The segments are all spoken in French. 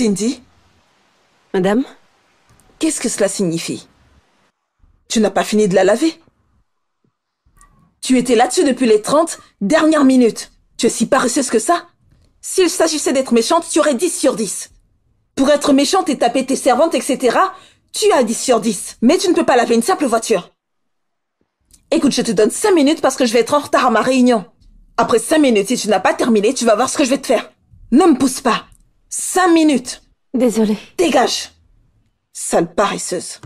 Cindy, Madame? qu'est-ce que cela signifie? Tu n'as pas fini de la laver? Tu étais là-dessus depuis les 30 dernières minutes. Tu es si paresseuse que ça? S'il s'agissait d'être méchante, tu aurais 10 sur 10. Pour être méchante et taper tes servantes, etc., tu as 10 sur 10. Mais tu ne peux pas laver une simple voiture. Écoute, je te donne 5 minutes parce que je vais être en retard à ma réunion. Après 5 minutes, si tu n'as pas terminé, tu vas voir ce que je vais te faire. Ne me pousse pas. 5 minutes. Désolée. Dégage. Sale paresseuse.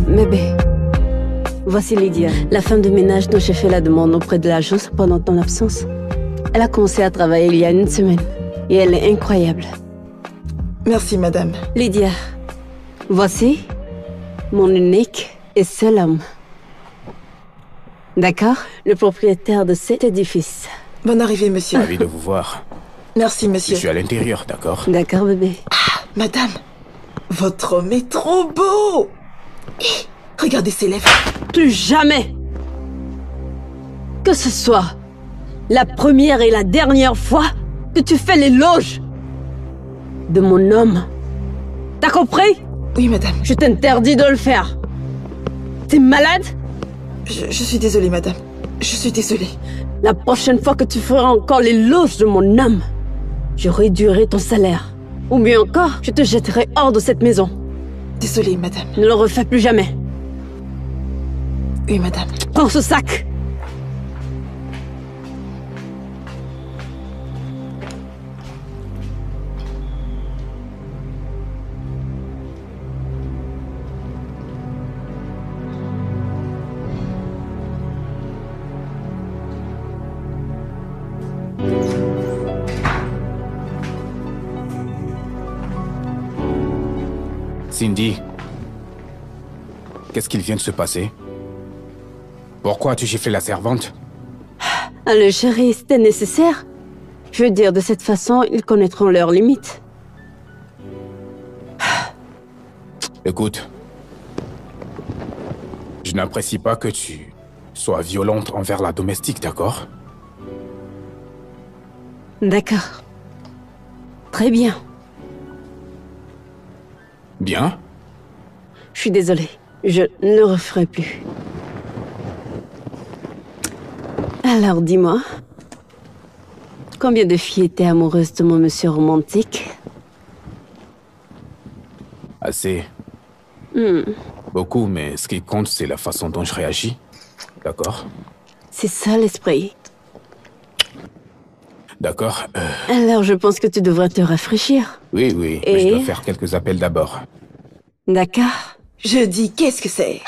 Bébé, voici Lydia, la femme de ménage dont j'ai fait la demande auprès de l'agence pendant ton absence. Elle a commencé à travailler il y a 1 semaine et elle est incroyable. Merci, madame. Lydia, voici mon unique et seul homme. D'accord? Le propriétaire de cet édifice. Bonne arrivée, monsieur. Ravi de vous voir. Merci, monsieur. Je suis à l'intérieur, d'accord? D'accord, bébé. Ah, madame, votre homme est trop beau. Regardez ses lèvres. Plus jamais que ce soit la première et la dernière fois que tu fais l'éloge de mon homme. T'as compris? Oui, madame. Je t'interdis de le faire. T'es malade? Je suis désolée, madame. Je suis désolée. La prochaine fois que tu feras encore l'éloge de mon homme, je réduirai ton salaire. Ou mieux encore, je te jetterai hors de cette maison. Désolée, madame. Ne le refais plus jamais. Oui, madame. Prends ce sac. Cindy, qu'est-ce qu'il vient de se passer? Pourquoi as-tu giflé la servante? Allez, chérie, c'était nécessaire. Je veux dire, de cette façon, ils connaîtront leurs limites. Écoute, je n'apprécie pas que tu sois violente envers la domestique, d'accord? D'accord. Très bien. Bien? Je suis désolée. Je ne le referai plus. Alors, dis-moi, combien de filles étaient amoureuses de mon monsieur romantique? Assez. Beaucoup, mais ce qui compte, c'est la façon dont je réagis. D'accord? C'est ça l'esprit. D'accord. Alors, je pense que tu devrais te rafraîchir. Oui, oui, mais je dois faire quelques appels d'abord. D'accord. Je dis, qu'est-ce que c'est?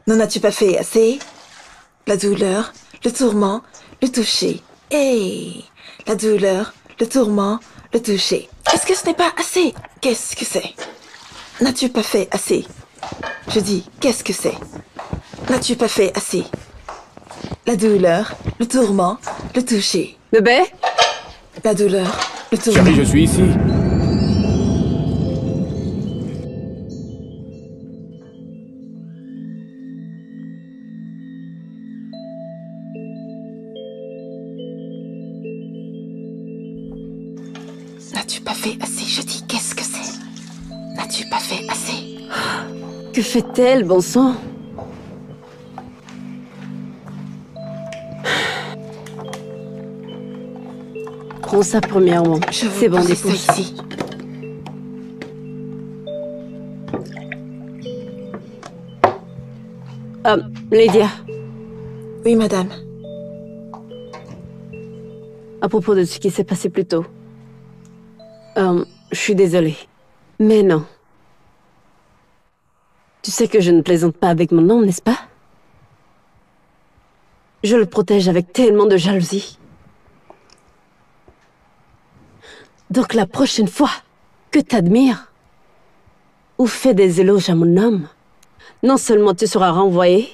N'en as-tu pas fait assez? La douleur, le tourment, le toucher. Hey! La douleur, le tourment, le toucher. Est-ce que ce n'est pas assez? Qu'est-ce que c'est? N'as-tu pas fait assez? Je dis, qu'est-ce que c'est? N'as-tu pas fait assez? La douleur, le tourment, le toucher. Bébé? La douleur, le tourment. Chérie, je suis ici. N'as-tu pas fait assez? Je dis, qu'est-ce que c'est? N'as-tu pas fait assez? Que fait-elle, bon sang? Prends ça premièrement. Je veux C'est bon, poser dépose. ça ici. Lydia, Oui, madame. à propos de ce qui s'est passé plus tôt. Je suis désolée. Mais non. Tu sais que je ne plaisante pas avec mon homme, n'est-ce pas? Je le protège avec tellement de jalousie. Donc la prochaine fois que t'admires ou fais des éloges à mon homme, non seulement tu seras renvoyé,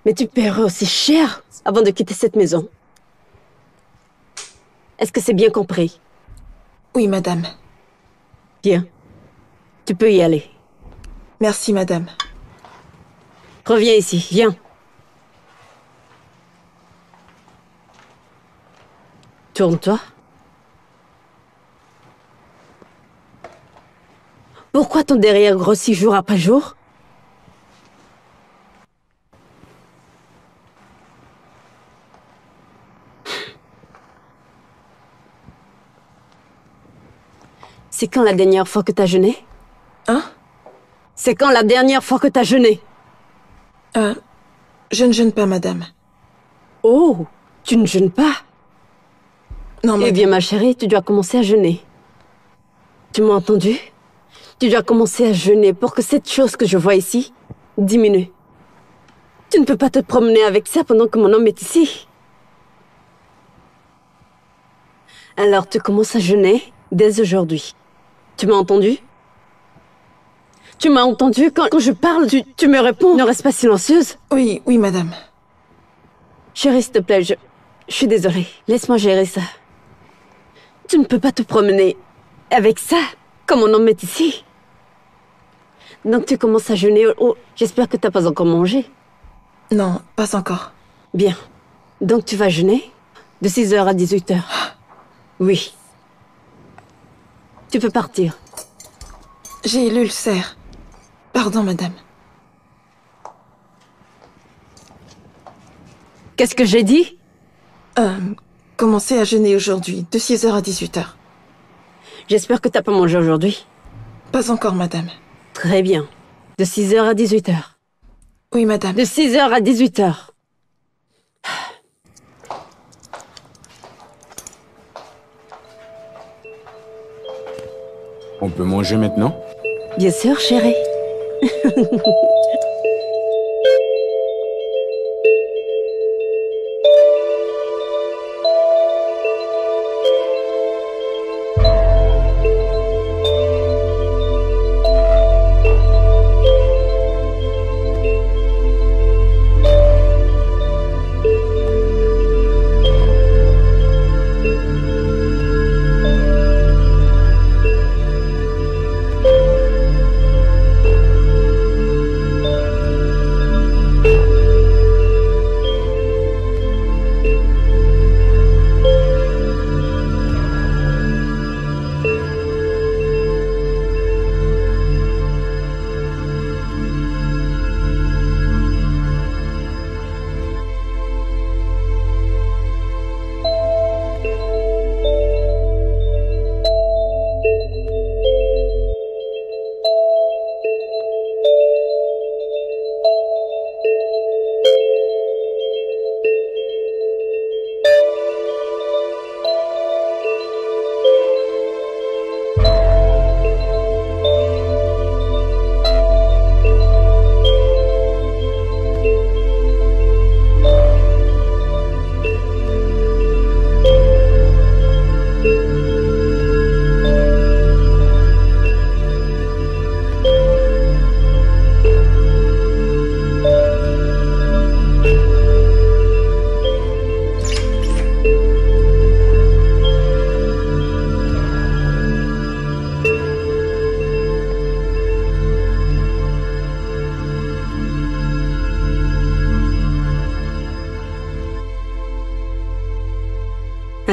mais tu paieras aussi cher avant de quitter cette maison. Est-ce que c'est bien compris? Oui, madame. Bien. Tu peux y aller. Merci, madame. Reviens ici, viens. Tourne-toi. Pourquoi ton derrière grossit jour après jour? C'est quand la dernière fois que t'as jeûné? Hein? C'est quand la dernière fois que t'as jeûné? Je ne jeûne pas, madame. Oh, tu ne jeûnes pas? Non, Eh madame. bien, ma chérie, tu dois commencer à jeûner. Tu m'as entendu? Tu dois commencer à jeûner pour que cette chose que je vois ici diminue. Tu ne peux pas te promener avec ça pendant que mon homme est ici. Alors, tu commences à jeûner dès aujourd'hui. Tu m'as entendu? Tu m'as entendu? Quand je parle, tu me réponds. Ne reste pas silencieuse. Oui, oui, madame. Chérie, s'il te plaît, je suis désolée. Laisse-moi gérer ça. Tu ne peux pas te promener avec ça, comme mon homme est ici. Donc tu commences à jeûner. Oh, j'espère que t'as pas encore mangé. Non, pas encore. Bien. Donc tu vas jeûner de 6h à 18h. Oui. Tu peux partir. J'ai l'ulcère. Pardon, madame. Qu'est-ce que j'ai dit? Commencez à jeûner aujourd'hui, de 6h à 18h. J'espère que t'as pas mangé aujourd'hui. Pas encore, madame. Très bien. De 6h à 18h. Oui, madame. De 6h à 18h. On peut manger maintenant? Bien sûr, chérie.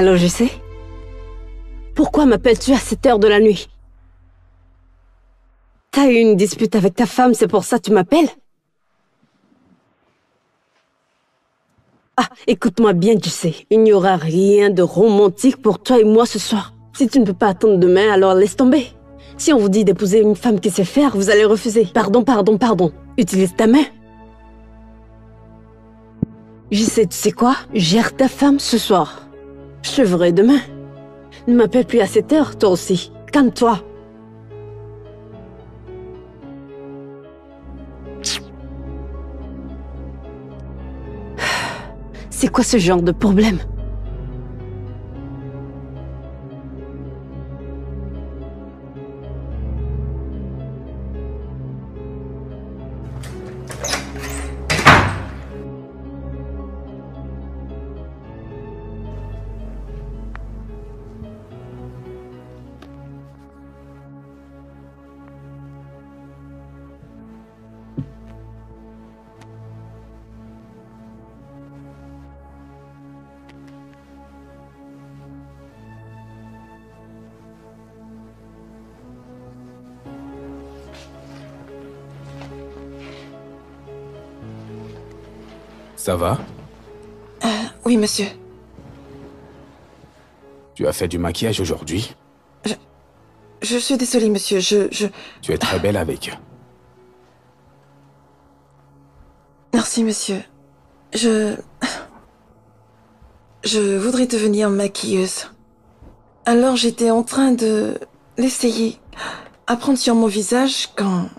Alors je sais. Pourquoi m'appelles-tu à cette heure de la nuit? T'as eu une dispute avec ta femme, c'est pour ça que tu m'appelles? Ah, écoute-moi bien, tu sais, il n'y aura rien de romantique pour toi et moi ce soir. Si tu ne peux pas attendre demain, alors laisse tomber. Si on vous dit d'épouser une femme qui sait faire, vous allez refuser. Pardon. Utilise ta main. Je sais, tu sais quoi? Gère ta femme ce soir. Je te verrai demain. Ne m'appelle plus à cette heure, toi aussi. Calme-toi. C'est quoi ce genre de problème? Ça va? Oui, monsieur. Tu as fait du maquillage aujourd'hui? Je suis désolée, monsieur, Tu es très belle avec. Merci, monsieur. Je voudrais devenir maquilleuse. Alors j'étais en train de l'essayer, apprendre sur mon visage quand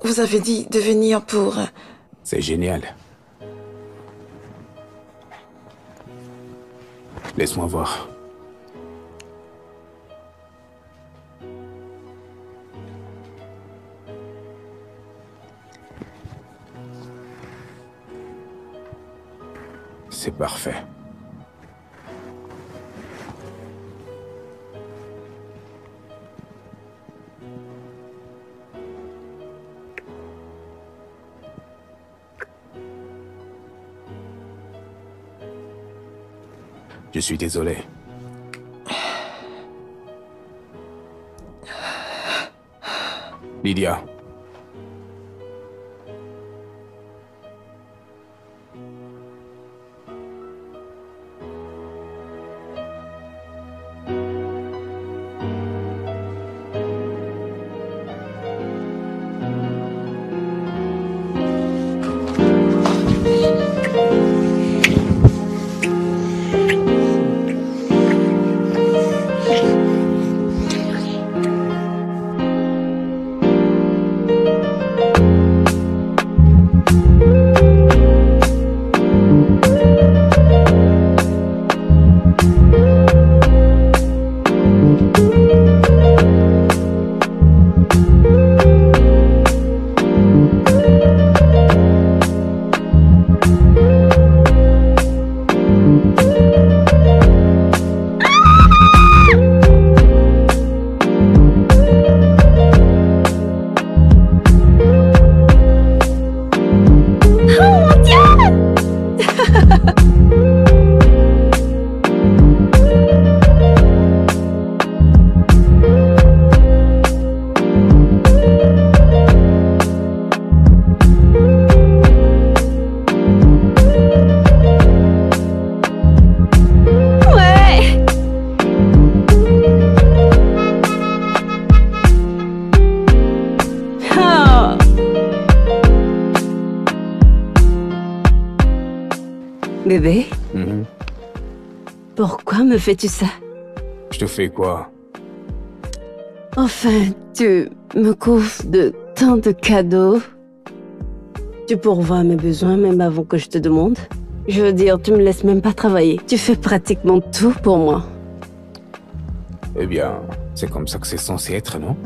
vous avez dit de venir pour... C'est génial. Laisse-moi voir. C'est parfait. Je suis désolé. Lydia. Bébé, pourquoi me fais-tu ça? Je te fais quoi? Enfin, tu me couvres de tant de cadeaux. Tu pourvois mes besoins même avant que je te demande. Je veux dire, tu me laisses même pas travailler. Tu fais pratiquement tout pour moi. Eh bien, c'est comme ça que c'est censé être, non?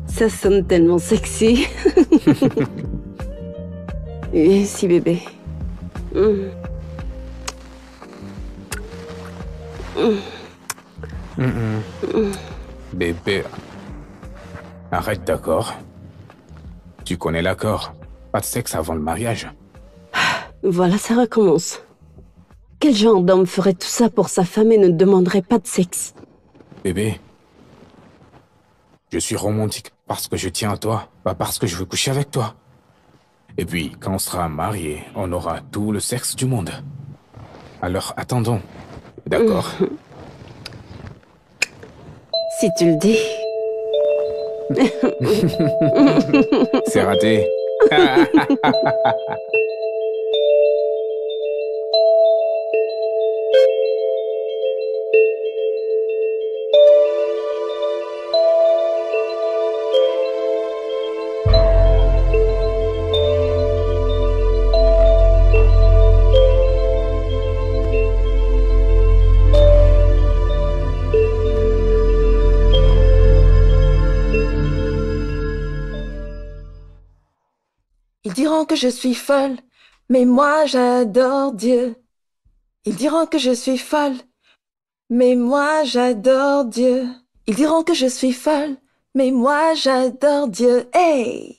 Ça sonne tellement sexy. Si, bébé. Bébé. Arrête, d'accord? Tu connais l'accord. Pas de sexe avant le mariage. Voilà, ça recommence. Quel genre d'homme ferait tout ça pour sa femme et ne demanderait pas de sexe? Bébé, je suis romantique parce que je tiens à toi, pas parce que je veux coucher avec toi. Et puis, quand on sera mariés, on aura tout le sexe du monde. Alors, attendons. D'accord? Si tu le dis. C'est raté. Ils diront que je suis folle, mais moi j'adore Dieu. Ils diront que je suis folle, mais moi j'adore Dieu. Ils diront que je suis folle, mais moi j'adore Dieu. Hey!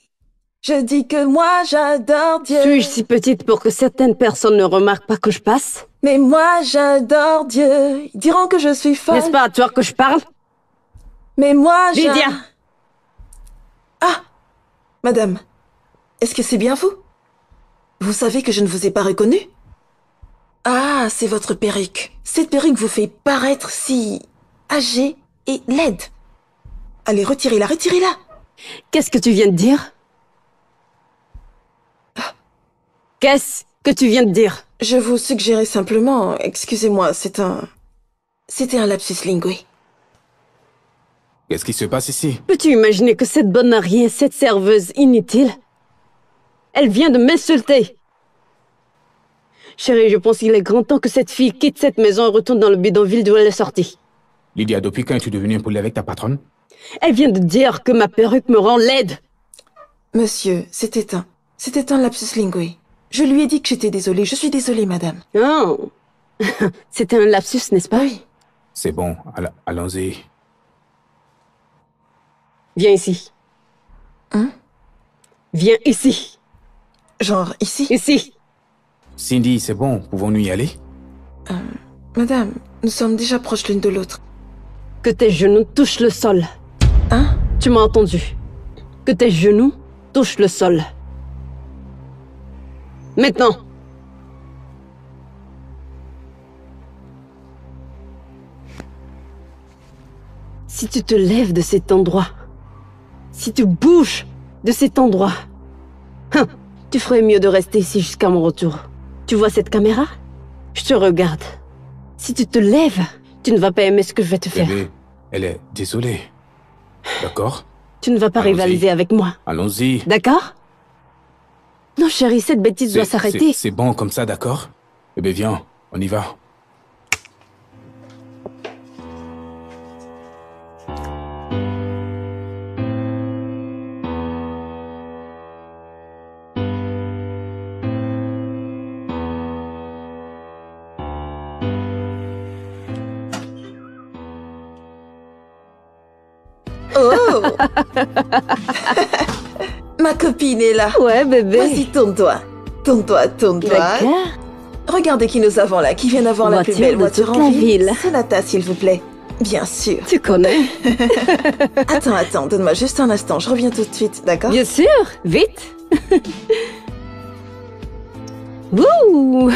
Je dis que moi j'adore Dieu. Suis-je si petite pour que certaines personnes ne remarquent pas que je passe? Mais moi j'adore Dieu. Ils diront que je suis folle. N'est-ce pas à toi que je parle? Mais moi Lydia! Ah! Madame, est-ce que c'est bien vous? Vous savez que je ne vous ai pas reconnu? Ah, c'est votre perruque. Cette perruque vous fait paraître si âgée et laide. Allez, retirez-la, retirez-la. Qu'est-ce que tu viens de dire? Qu'est-ce que tu viens de dire? Je vous suggérais simplement, excusez-moi, c'était un lapsus linguae. Qu'est-ce qui se passe ici? Peux-tu imaginer que cette bonne à rien, cette serveuse inutile, elle vient de m'insulter? Chérie, je pense qu'il est grand temps que cette fille quitte cette maison et retourne dans le bidonville d'où elle est sortie. Lydia, depuis quand es-tu devenue impolie avec ta patronne? Elle vient de dire que ma perruque me rend laide. Monsieur, c'était un lapsus linguae. Je lui ai dit que j'étais désolée. Je suis désolée, madame. Oh, c'était un lapsus, n'est-ce pas? Oui. C'est bon, allons-y. Viens ici. Hein? Viens ici. Genre ici? Ici. Cindy, c'est bon, pouvons-nous y aller? Madame, nous sommes déjà proches l'une de l'autre. Que tes genoux touchent le sol. Hein? Tu m'as entendu? Que tes genoux touchent le sol. Maintenant. Si tu te lèves de cet endroit, si tu bouges de cet endroit, tu ferais mieux de rester ici jusqu'à mon retour. Tu vois cette caméra? Je te regarde. Si tu te lèves, tu ne vas pas aimer ce que je vais te faire. Bébé, elle est désolée. D'accord? Tu ne vas pas rivaliser avec moi. Allons-y. D'accord? Non, chérie, cette bêtise doit s'arrêter. C'est bon comme ça, d'accord? Bébé, viens, on y va. Oh! Ma copine est là. Ouais, bébé. Vas-y, tourne-toi. Tourne-toi, tourne-toi. D'accord. Regardez qui nous avons là, qui vient d'avoir la plus Voiture belle de voiture toute en la ville. ville. Sonata, s'il vous plaît. Bien sûr. Tu connais. Attends, donne-moi juste un instant, je reviens tout de suite, d'accord? Bien sûr, vite. Wouh.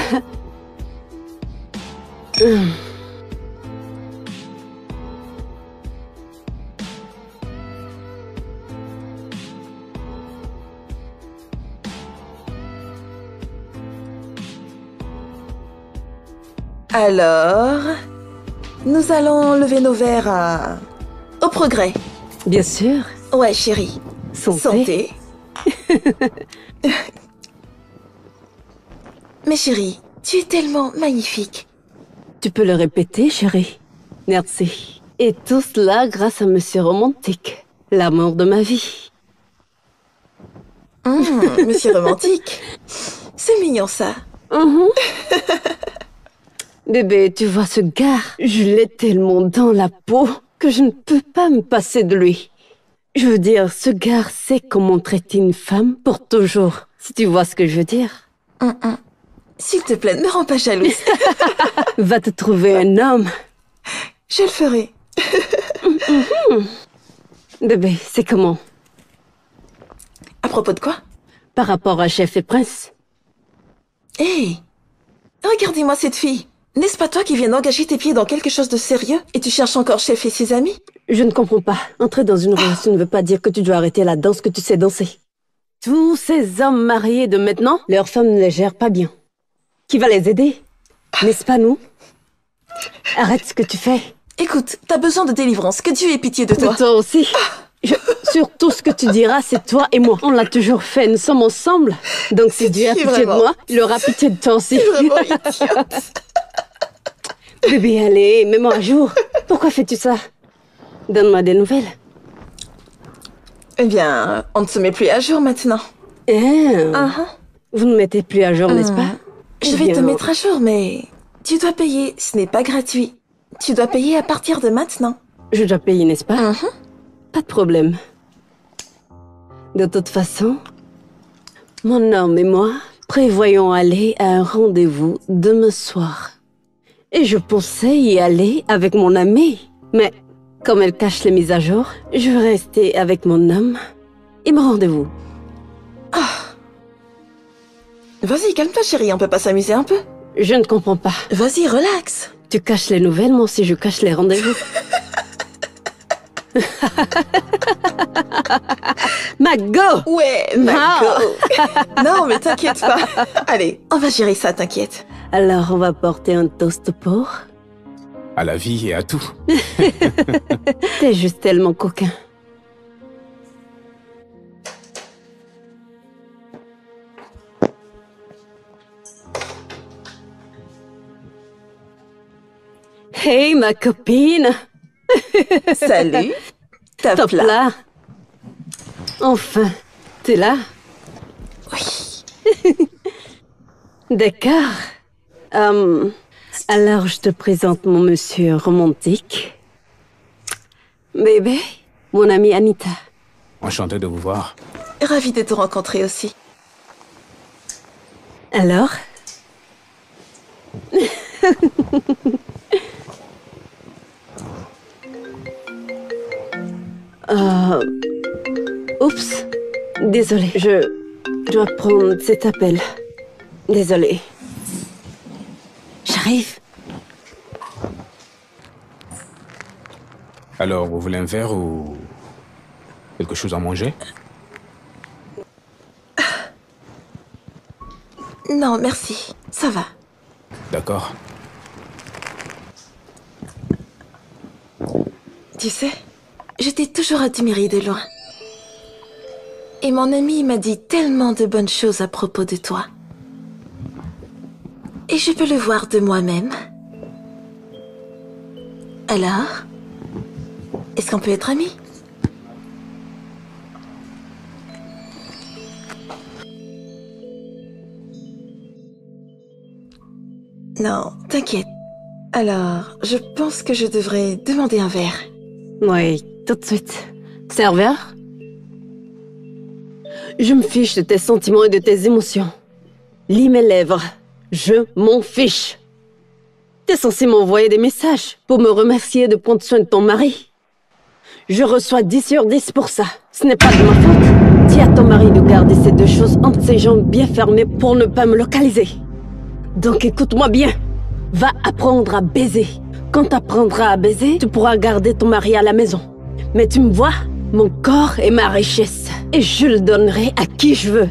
Alors, nous allons lever nos verres au progrès. Bien sûr. Ouais, chérie. Santé. Santé. Mais chérie, tu es tellement magnifique. Tu peux le répéter, chérie. Merci. Et tout cela grâce à Monsieur Romantique, l'amour de ma vie. Monsieur Romantique. C'est mignon ça. Bébé, tu vois ce gars? Je l'ai tellement dans la peau que je ne peux pas me passer de lui. Je veux dire, ce gars sait comment traiter une femme pour toujours. Si tu vois ce que je veux dire. S'il te plaît, ne me rends pas jalouse. Va te trouver un homme. Je le ferai. Bébé, c'est comment? À propos de quoi? Par rapport à Chef et Prince? Hé! Regardez-moi cette fille. N'est-ce pas toi qui viens d'engager tes pieds dans quelque chose de sérieux et tu cherches encore Chef et ses amis? Je ne comprends pas. Entrer dans une relation ne veut pas dire que tu dois arrêter la danse que tu sais danser. Tous ces hommes mariés de maintenant, leurs femmes ne les gèrent pas bien. Qui va les aider? N'est-ce pas nous? Arrête ce que tu fais. Écoute, t'as besoin de délivrance. Que Dieu ait pitié de toi. De toi aussi. Sur tout ce que tu diras, c'est toi et moi. On l'a toujours fait, nous sommes ensemble. Donc si Dieu a pitié de moi, il aura pitié de toi aussi. C'est vraiment idiote. Bébé, allez, mets-moi à jour. Pourquoi fais-tu ça? Donne-moi des nouvelles. Eh bien, on ne se met plus à jour maintenant. Vous ne mettez plus à jour, n'est-ce pas? Je vais te mettre à jour, mais tu dois payer. Ce n'est pas gratuit. Tu dois payer à partir de maintenant. Je dois payer, n'est-ce pas? Pas de problème. De toute façon, mon homme et moi prévoyons aller à un rendez-vous demain soir. Et je pensais y aller avec mon amie. Mais comme elle cache les mises à jour, je vais rester avec mon homme et mon rendez-vous. Vas-y, calme-toi chérie, on peut pas s'amuser un peu? Je ne comprends pas. Vas-y, relax. Tu caches les nouvelles, moi aussi je cache les rendez-vous. Mago! Ouais, Mago. Non, mais t'inquiète pas. Allez, on va gérer ça, t'inquiète. Alors, on va porter un toast pour... À la vie et à tout. T'es juste tellement coquin. Hey, ma copine! Salut. Top là. Enfin, t'es là? Oui. D'accord. Alors, je te présente mon monsieur romantique. Bébé, mon amie Anita. Enchanté de vous voir. Ravie de te rencontrer aussi. Alors? Oups. Désolée, je dois prendre cet appel. Désolée. J'arrive. Alors, vous voulez un verre ou quelque chose à manger? Non, merci. Ça va. D'accord. Tu sais, je t'ai toujours admiré de loin. Et mon ami m'a dit tellement de bonnes choses à propos de toi. Et je peux le voir de moi-même. Alors, est-ce qu'on peut être amis? Non, t'inquiète. Alors, je pense que je devrais demander un verre. Oui, tout de suite. Serveur? Je me fiche de tes sentiments et de tes émotions. Lis mes lèvres. Je m'en fiche. T'es censé m'envoyer des messages pour me remercier de prendre soin de ton mari. Je reçois 10 sur 10 pour ça. Ce n'est pas de ma faute. Dis à ton mari de garder ces deux choses entre ses jambes bien fermées pour ne pas me localiser. Donc écoute-moi bien. Va apprendre à baiser. Quand tu apprendras à baiser, tu pourras garder ton mari à la maison. Mais tu me vois, mon corps est ma richesse. Et je le donnerai à qui je veux.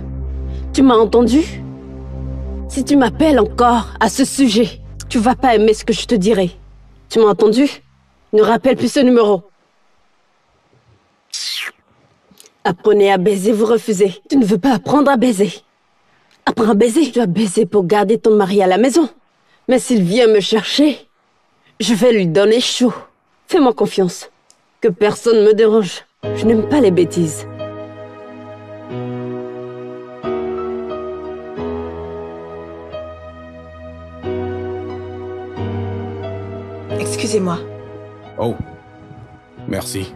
Tu m'as entendu? Si tu m'appelles encore à ce sujet, tu vas pas aimer ce que je te dirai. Tu m'as entendu? Ne rappelle plus ce numéro. Apprenez à baiser, vous refusez. Tu ne veux pas apprendre à baiser. Apprends à baiser. Tu dois baiser pour garder ton mari à la maison. Mais s'il vient me chercher, je vais lui donner chaud. Fais-moi confiance. Que personne ne me dérange. Je n'aime pas les bêtises. Excusez-moi. Oh, merci.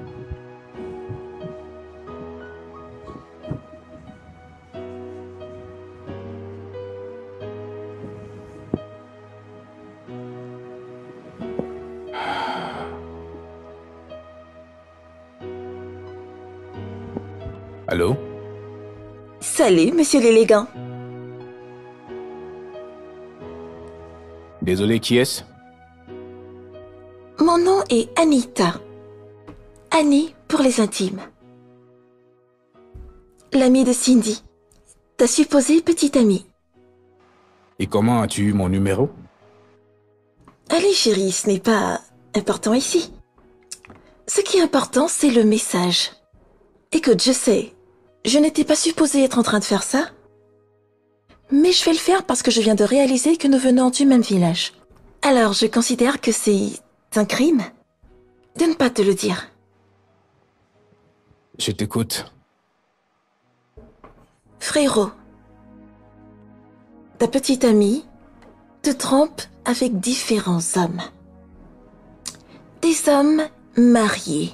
Allô? Salut, monsieur l'élégant. Désolé, qui est-ce? Mon nom est Anita. Annie pour les intimes. L'amie de Cindy. Ta supposée petite amie. Et comment as-tu eu mon numéro? Allez chérie, ce n'est pas important ici. Ce qui est important, c'est le message. Écoute, je sais, je n'étais pas supposée être en train de faire ça. Mais je vais le faire parce que je viens de réaliser que nous venons du même village. Alors, je considère que c'est un crime de ne pas te le dire. Je t'écoute. Frérot, ta petite amie te trompe avec différents hommes. Des hommes mariés.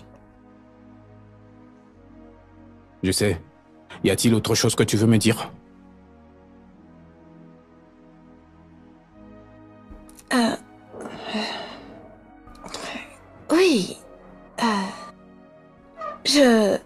Je sais. Y a-t-il autre chose que tu veux me dire? Oui. Je...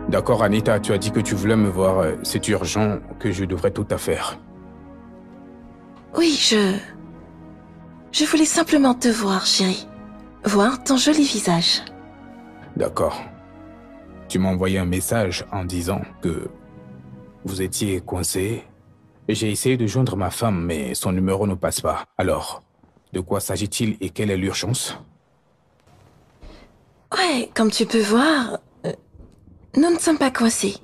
D'accord, Anita, tu as dit que tu voulais me voir. C'est urgent que je devrais tout à faire. Oui, Je voulais simplement te voir, chérie. Voir ton joli visage. D'accord. Tu m'as envoyé un message en disant que vous étiez coincé. J'ai essayé de joindre ma femme, mais son numéro ne passe pas. Alors, de quoi s'agit-il et quelle est l'urgence? Ouais, comme tu peux voir, nous ne sommes pas coincés.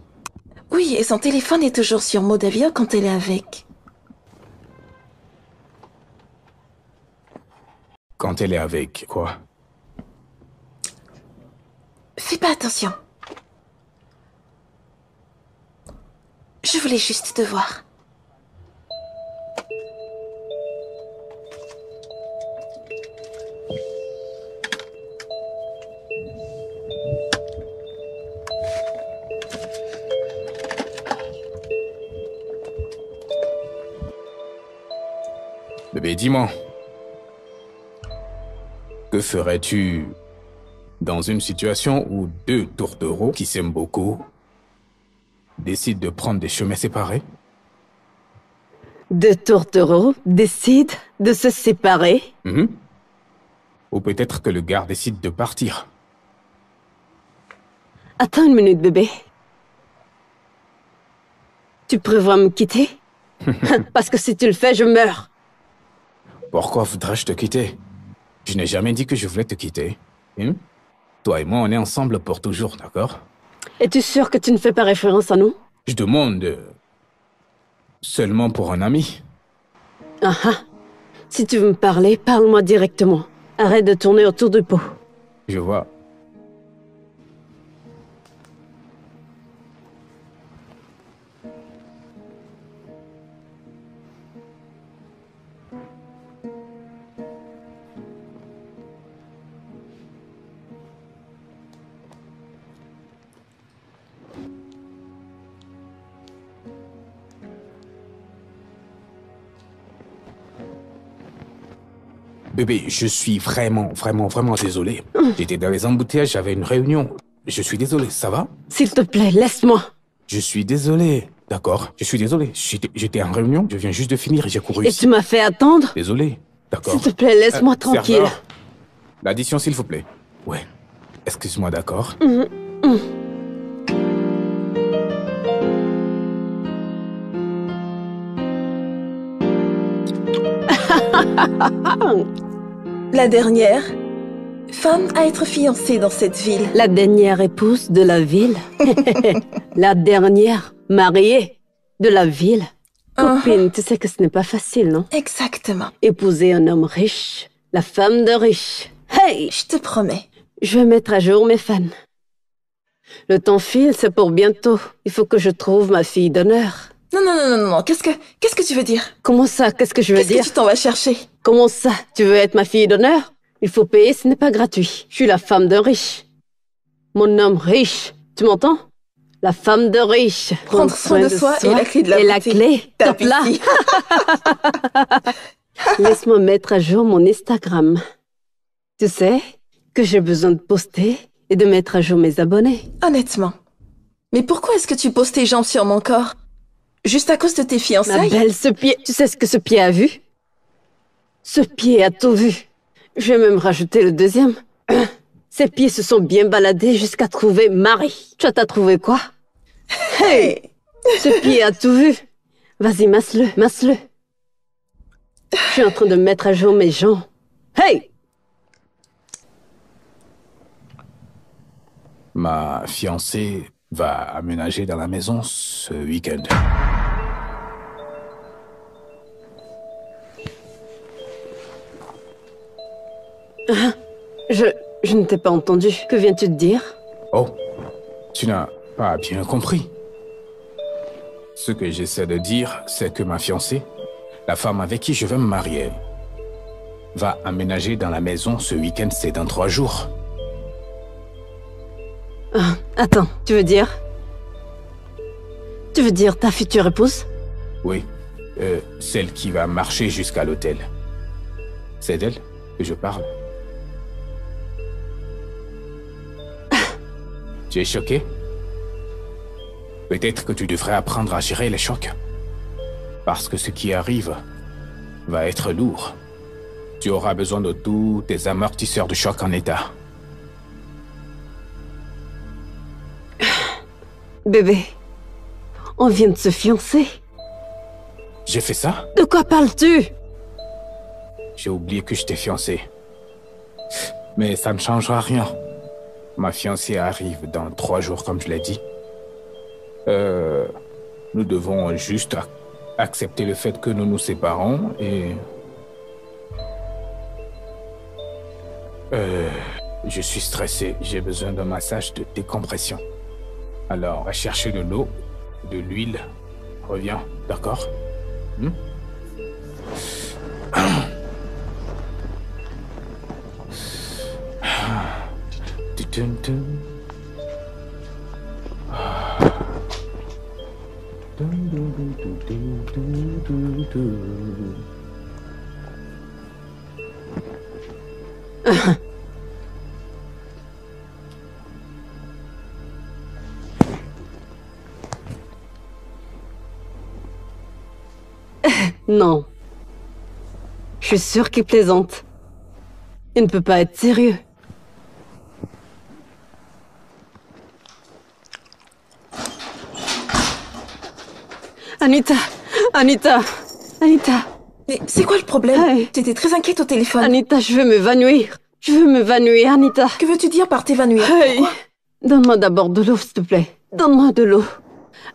Oui, et son téléphone est toujours sur mode avion quand elle est avec. Quand elle est avec quoi? Fais pas attention. Je voulais juste te voir. Bébé, dis-moi. Que ferais-tu dans une situation où deux tourtereaux qui s'aiment beaucoup décident de prendre des chemins séparés? Deux tourtereaux décident de se séparer. Ou peut-être que le gars décide de partir. Attends une minute, bébé. Tu prévois me quitter? Parce que si tu le fais, je meurs. Pourquoi voudrais-je te quitter? Je n'ai jamais dit que je voulais te quitter. Toi et moi, on est ensemble pour toujours, d'accord? Es-tu sûr que tu ne fais pas référence à nous? Je demande seulement pour un ami. Ah ah. Si tu veux me parler, parle-moi directement. Arrête de tourner autour du pot. Je vois. Bébé, je suis vraiment désolé. J'étais dans les embouteillages, j'avais une réunion. Je suis désolé, ça va? S'il te plaît, laisse-moi. Je suis désolé. D'accord, je suis désolé. J'étais en réunion, je viens juste de finir et j'ai couru Et ici. tu m'as fait attendre? Désolé, d'accord. S'il te plaît, laisse-moi tranquille. Serveur, l'addition, s'il vous plaît. Ouais, excuse-moi, d'accord. La dernière femme à être fiancée dans cette ville. La dernière épouse de la ville. La dernière mariée de la ville. Copine, tu sais que ce n'est pas facile, non? Exactement. Épouser un homme riche, la femme de riche. Hey! Je te promets. Je vais mettre à jour mes fans. Le temps file, c'est pour bientôt. Il faut que je trouve ma fille d'honneur. Non. Qu'est-ce que tu veux dire? Comment ça? Qu'est-ce que je veux Qu'est-ce dire? que tu t'en vas chercher? Comment ça? Tu veux être ma fille d'honneur? Il faut payer, ce n'est pas gratuit. Je suis la femme d'un riche. Mon homme riche. Tu m'entends? La femme de riche. Prendre soin de soi et la clé de la Et la beauté. clé, top là. Laisse-moi mettre à jour mon Instagram. Tu sais que j'ai besoin de poster et de mettre à jour mes abonnés. Honnêtement. Mais pourquoi est-ce que tu poses tes jambes sur mon corps? Juste à cause de tes Ma fiançailles? belle, ce pied, tu sais ce que ce pied a vu? Ce pied a tout vu. Je vais même rajouter le deuxième. Ces pieds se sont bien baladés jusqu'à trouver Marie. Tu t'as trouvé quoi? Hey! Ce pied a tout vu. Vas-y, masse-le, masse-le. Je suis en train de mettre à jour mes jambes. Hey! Ma fiancée va aménager dans la maison ce week-end. Je ne t'ai pas entendu. Que viens-tu de dire? Oh, tu n'as pas bien compris. Ce que j'essaie de dire, c'est que ma fiancée, la femme avec qui je veux me marier, va aménager dans la maison ce week-end, c'est dans 3 jours. Attends, tu veux dire ta future épouse? Oui, celle qui va marcher jusqu'à l'hôtel. C'est d'elle que je parle. Tu es choqué? Peut-être que tu devrais apprendre à gérer les chocs. Parce que ce qui arrive va être lourd. Tu auras besoin de tous tes amortisseurs de choc en état. Bébé, on vient de se fiancer. J'ai fait ça? De quoi parles-tu? J'ai oublié que je t'ai fiancé. Mais ça ne changera rien. Ma fiancée arrive dans 3 jours, comme je l'ai dit. Nous devons juste accepter le fait que nous nous séparons et... je suis stressé. J'ai besoin d'un massage de décompression. Alors, va chercher de l'eau, de l'huile. Reviens, d'accord? Non. Je suis sûre qu'il plaisante. Il ne peut pas être sérieux. Anita! Anita! Anita! Mais c'est quoi le problème? Hey. T'étais très inquiète au téléphone. Anita, je veux m'évanouir. Je veux m'évanouir, Anita. Que veux-tu dire par t'évanouir? Hey. Pourquoi? Donne-moi d'abord de l'eau, s'il te plaît. Donne-moi de l'eau.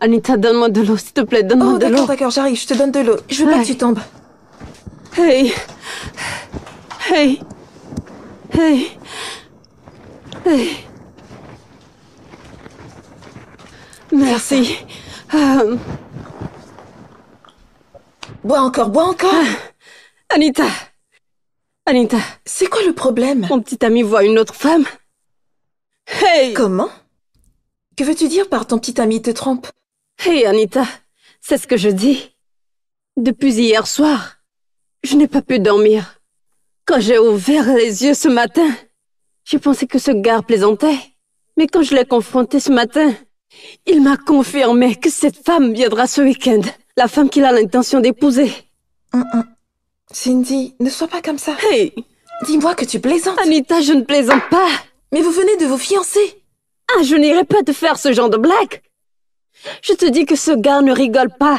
Anita, donne-moi de l'eau, s'il te plaît. Donne-moi Oh, de l'eau. d'accord, d'accord, j'arrive, je te donne de l'eau. Je veux pas Hey. que tu tombes. Hey! Hey! Hey! Hey! Merci. Bois encore, bois encore. Anita! Anita, C'est quoi le problème? mon petit ami voit une autre femme. Hey! Comment? Que veux-tu dire par ton petit ami te trompe? Hey, Anita, c'est ce que je dis. Depuis hier soir, je n'ai pas pu dormir. Quand j'ai ouvert les yeux ce matin, j'ai pensé que ce gars plaisantait. Mais quand je l'ai confronté ce matin, il m'a confirmé que cette femme viendra ce week-end. La femme qu'il a l'intention d'épouser. Cindy, ne sois pas comme ça. Hey! Dis-moi que tu plaisantes. Anita, je ne plaisante pas. Mais vous venez de vous fiancer. Ah, je n'irai pas te faire ce genre de blague. Je te dis que ce gars ne rigole pas.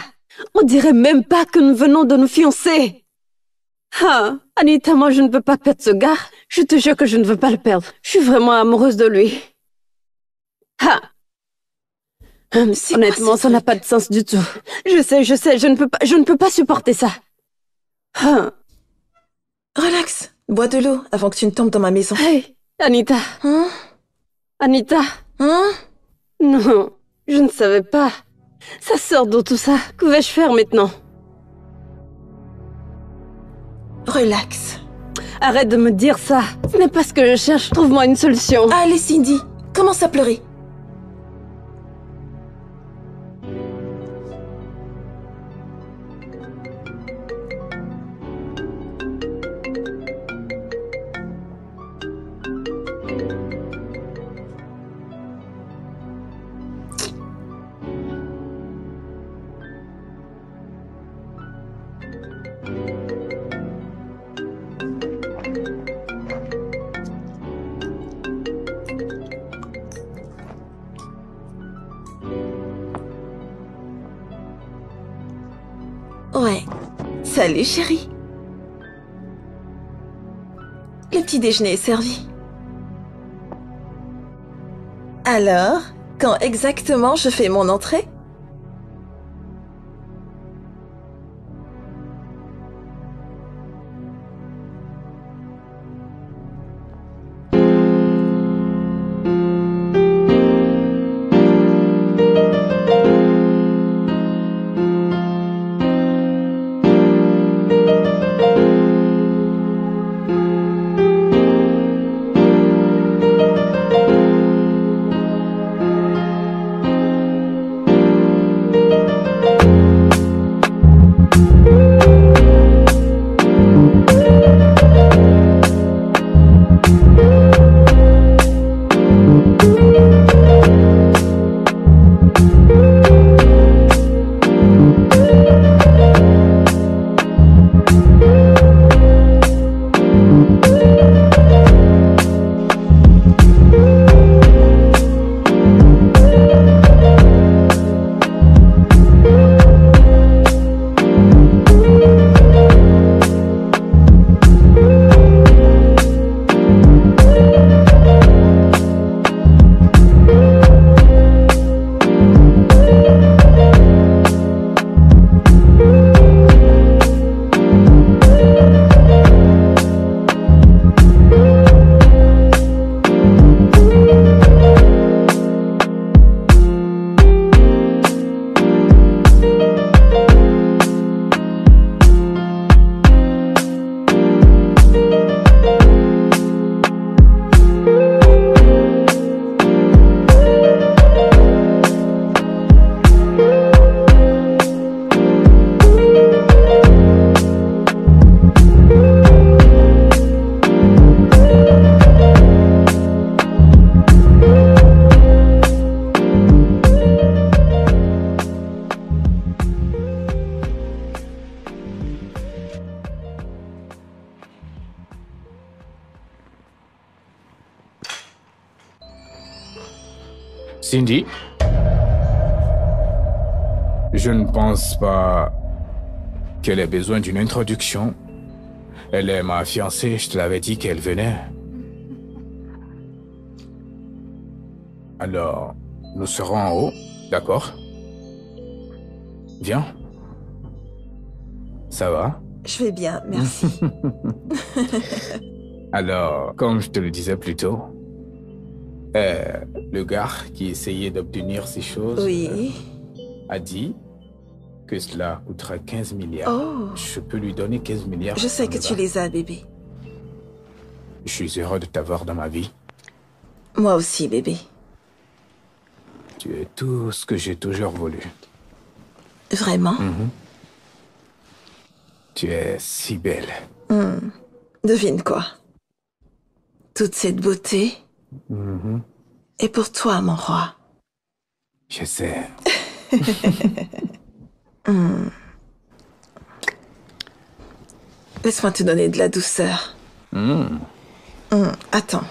On dirait même pas que nous venons de nous fiancer. Ah, Anita, moi je ne peux pas perdre ce gars. Je te jure que je ne veux pas le perdre. Je suis vraiment amoureuse de lui. Ah. C'est Honnêtement, quoi ce ça n'a truc? pas de sens du tout. Je sais, je ne peux pas supporter ça. Ah. Relax. Bois de l'eau avant que tu ne tombes dans ma maison. Hey, Anita, Hein? Anita. Hein? Non, je ne savais pas. Ça sort d'où tout ça? Que vais-je faire maintenant? Relax. arrête de me dire ça. Ce n'est pas ce que je cherche. Trouve-moi une solution. Allez, Cindy, commence à pleurer. Ouais. Salut, chérie. Le petit déjeuner est servi. Alors, quand exactement je fais mon entrée? Cindy, je ne pense pas qu'elle ait besoin d'une introduction. Elle est ma fiancée, je te l'avais dit qu'elle venait. Alors, nous serons en haut, d'accord? Viens. Ça va? Je vais bien, merci. Alors, comme je te le disais plus tôt, le gars qui essayait d'obtenir ces choses Oui. a dit que cela coûtera 15 milliards. Oh. Je peux lui donner 15 milliards. Je sais que tu les as, bébé. Je suis heureux de t'avoir dans ma vie. Moi aussi, bébé. Tu es tout ce que j'ai toujours voulu. Vraiment? Tu es si belle. Devine quoi? Toute cette beauté est pour toi, mon roi. Je sais. Laisse-moi te donner de la douceur. Attends.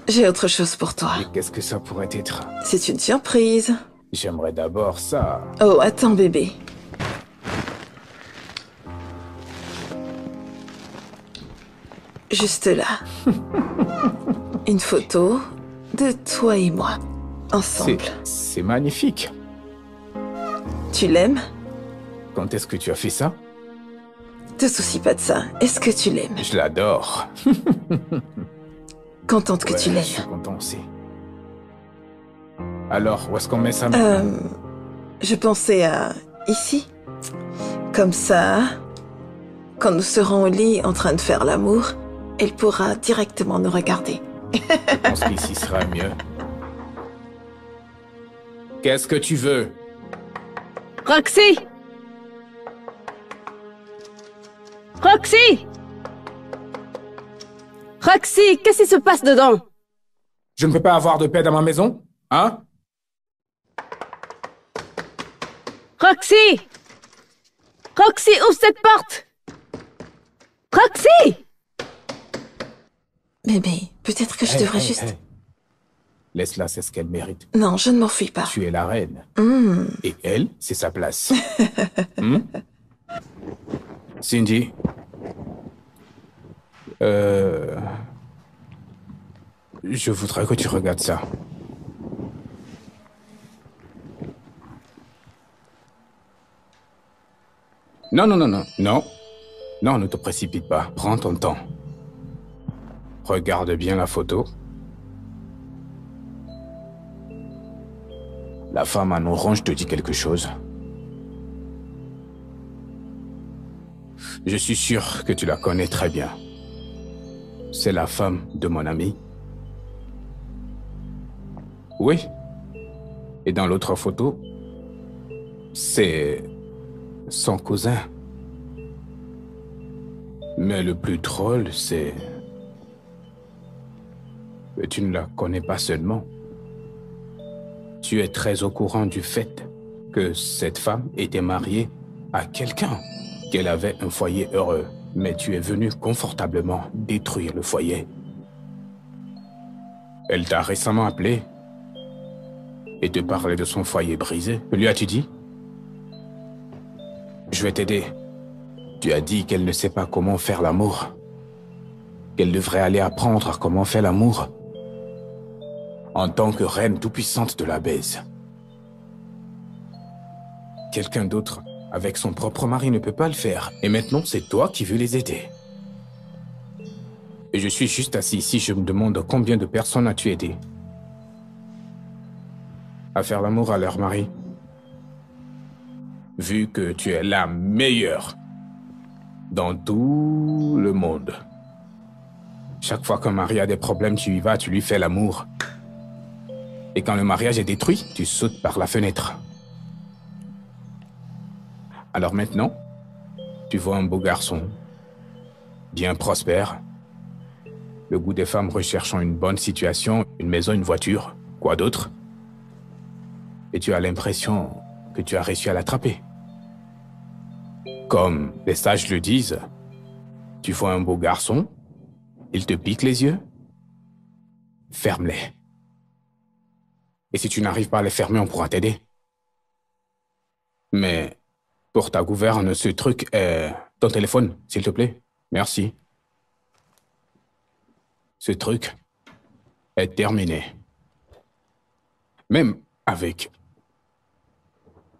J'ai autre chose pour toi. Et qu'est-ce que ça pourrait être? C'est une surprise. J'aimerais d'abord ça. Oh, attends, bébé. Juste là. Une photo de toi et moi. Ensemble. C'est magnifique. Tu l'aimes? Quand est-ce que tu as fait ça? Te soucie pas de ça. Est-ce que tu l'aimes? Je l'adore. Contente que Ouais, tu je l'aimes. suis content aussi. Alors, où est-ce qu'on met ça? Je pensais à ici. Comme ça, Quand nous serons au lit en train de faire l'amour, elle pourra directement nous regarder. Je pense qu'ici sera mieux. Qu'est-ce que tu veux? Roxy! Roxy! Roxy, qu'est-ce qui se passe dedans? Je ne peux pas avoir de paix dans ma maison? Hein? Roxy! Roxy, ouvre cette porte! Roxy! Bébé, peut-être que je devrais juste... Hey. Laisse-la, c'est ce qu'elle mérite. Non, je ne m'enfuis pas. Tu es la reine. Et elle, c'est sa place. Cindy? Je voudrais que tu regardes ça. Non. Non, ne te précipite pas. Prends ton temps. Regarde bien la photo. La femme en orange te dit quelque chose. Je suis sûr que tu la connais très bien. C'est la femme de mon ami. Oui. Et dans l'autre photo, c'est son cousin. Mais le plus drôle, c'est que tu ne la connais pas seulement. Tu es très au courant du fait que cette femme était mariée à quelqu'un, qu'elle avait un foyer heureux, mais tu es venu confortablement détruire le foyer. Elle t'a récemment appelé et te parlait de son foyer brisé. Que lui as-tu dit? Je vais t'aider. Tu as dit qu'elle ne sait pas comment faire l'amour, qu'elle devrait aller apprendre comment faire l'amour en tant que reine tout-puissante de la baise. Quelqu'un d'autre, avec son propre mari, ne peut pas le faire. Et maintenant, c'est toi qui veux les aider. Et je suis juste assis ici, je me demande combien de personnes as-tu aidé à faire l'amour à leur mari. Vu que tu es la meilleure dans tout le monde. Chaque fois qu'un mari a des problèmes, tu y vas, tu lui fais l'amour. Et quand le mariage est détruit, tu sautes par la fenêtre. Alors maintenant, tu vois un beau garçon, bien prospère, le goût des femmes recherchant une bonne situation, une maison, une voiture, quoi d'autre? Et tu as l'impression que tu as réussi à l'attraper. Comme les sages le disent, tu vois un beau garçon, il te pique les yeux, ferme-les. Et si tu n'arrives pas à les fermer, on pourra t'aider. Mais pour ta gouverne, ce truc est... Ton téléphone, s'il te plaît. Merci. Ce truc est terminé. Même avec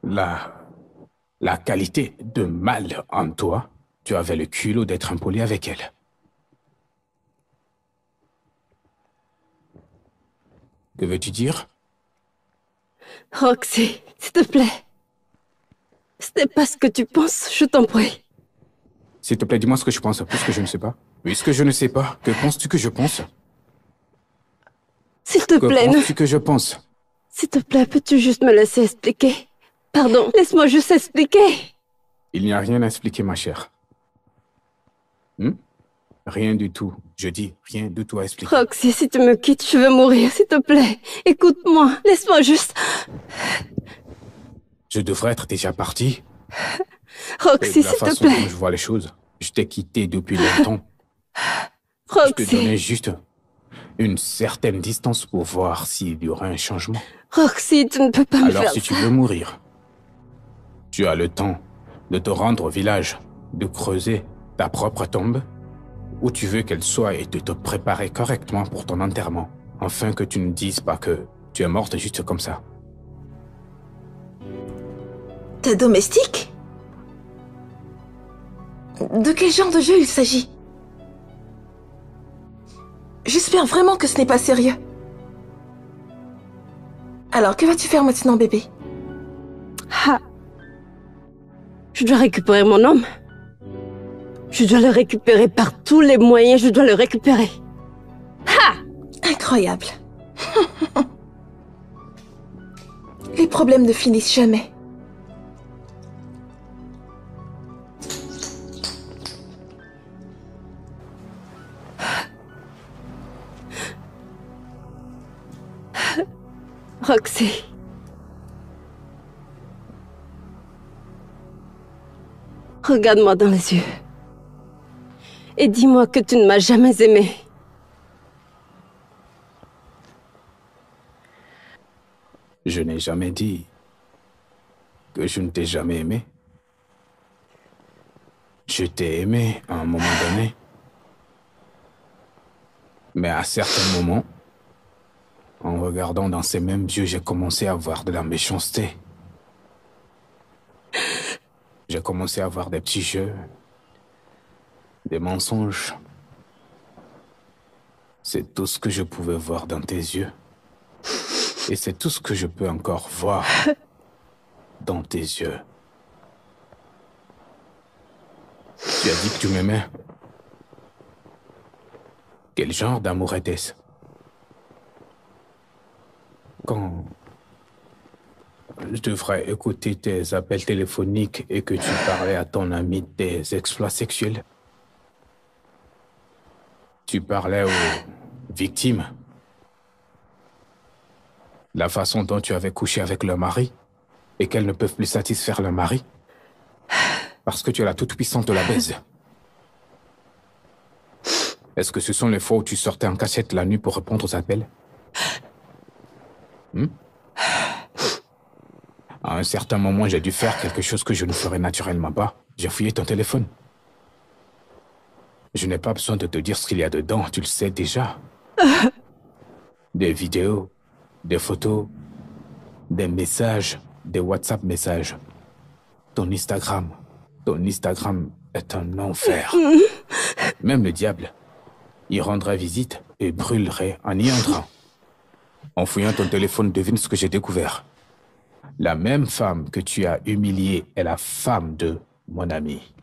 la qualité de mal en toi, tu avais le culot d'être impoli avec elle. Que veux-tu dire? Roxy, s'il te plaît. Ce n'est pas ce que tu penses, je t'en prie. S'il te plaît, dis-moi ce que je pense, puisque je ne sais pas. Puisque je ne sais pas, que penses-tu que je pense? S'il te plaît, Que penses-tu que je pense? S'il te plaît, peux-tu juste me laisser expliquer? Pardon, laisse-moi juste expliquer. Il n'y a rien à expliquer, ma chère. Rien du tout. Je dis rien du tout à expliquer. Roxy, si tu me quittes, je vais mourir, s'il te plaît. Écoute-moi, laisse-moi juste... Je devrais être déjà parti. Roxy, s'il te De la façon plaît. dont je vois les choses, je t'ai quitté depuis longtemps. Je te Roxy, donnais juste une certaine distance pour voir s'il y aurait un changement. Roxy, tu ne peux pas me Alors faire si tu veux mourir, tu as le temps de te rendre au village, de creuser ta propre tombe, où tu veux qu'elle soit et de te préparer correctement pour ton enterrement, afin que tu ne dises pas que tu es morte juste comme ça. Ta domestique? De quel genre de jeu il s'agit? J'espère vraiment que ce n'est pas sérieux. Alors, que vas-tu faire maintenant, bébé? Ah. Je dois récupérer mon homme. Je dois le récupérer par tous les moyens, je dois le récupérer. Ha! Incroyable. Les problèmes ne finissent jamais. Roxy. Regarde-moi dans les yeux. Et dis-moi que tu ne m'as jamais aimé. Je n'ai jamais dit que je ne t'ai jamais aimé. Je t'ai aimé à un moment donné. Mais à certains moments, en regardant dans ces mêmes yeux, j'ai commencé à voir de la méchanceté. J'ai commencé à voir des petits jeux, des mensonges. C'est tout ce que je pouvais voir dans tes yeux. Et c'est tout ce que je peux encore voir dans tes yeux. Tu as dit que tu m'aimais. Quel genre d'amour était-ce? Quand je devrais écouter tes appels téléphoniques et que tu parlais à ton ami de tes exploits sexuels. Tu parlais aux victimes. La façon dont tu avais couché avec leur mari et qu'elles ne peuvent plus satisfaire leur mari parce que tu es la toute-puissante de la baise. Est-ce que ce sont les fois où tu sortais en cachette la nuit pour répondre aux appels? À un certain moment, j'ai dû faire quelque chose que je ne ferais naturellement pas. J'ai fouillé ton téléphone. Je n'ai pas besoin de te dire ce qu'il y a dedans, tu le sais déjà. Des vidéos, des photos, des messages, des WhatsApp messages. Ton Instagram est un enfer. Même le diable y rendrait visite et brûlerait en y entrant. En fouillant ton téléphone, devine ce que j'ai découvert. La même femme que tu as humiliée est la femme de mon ami.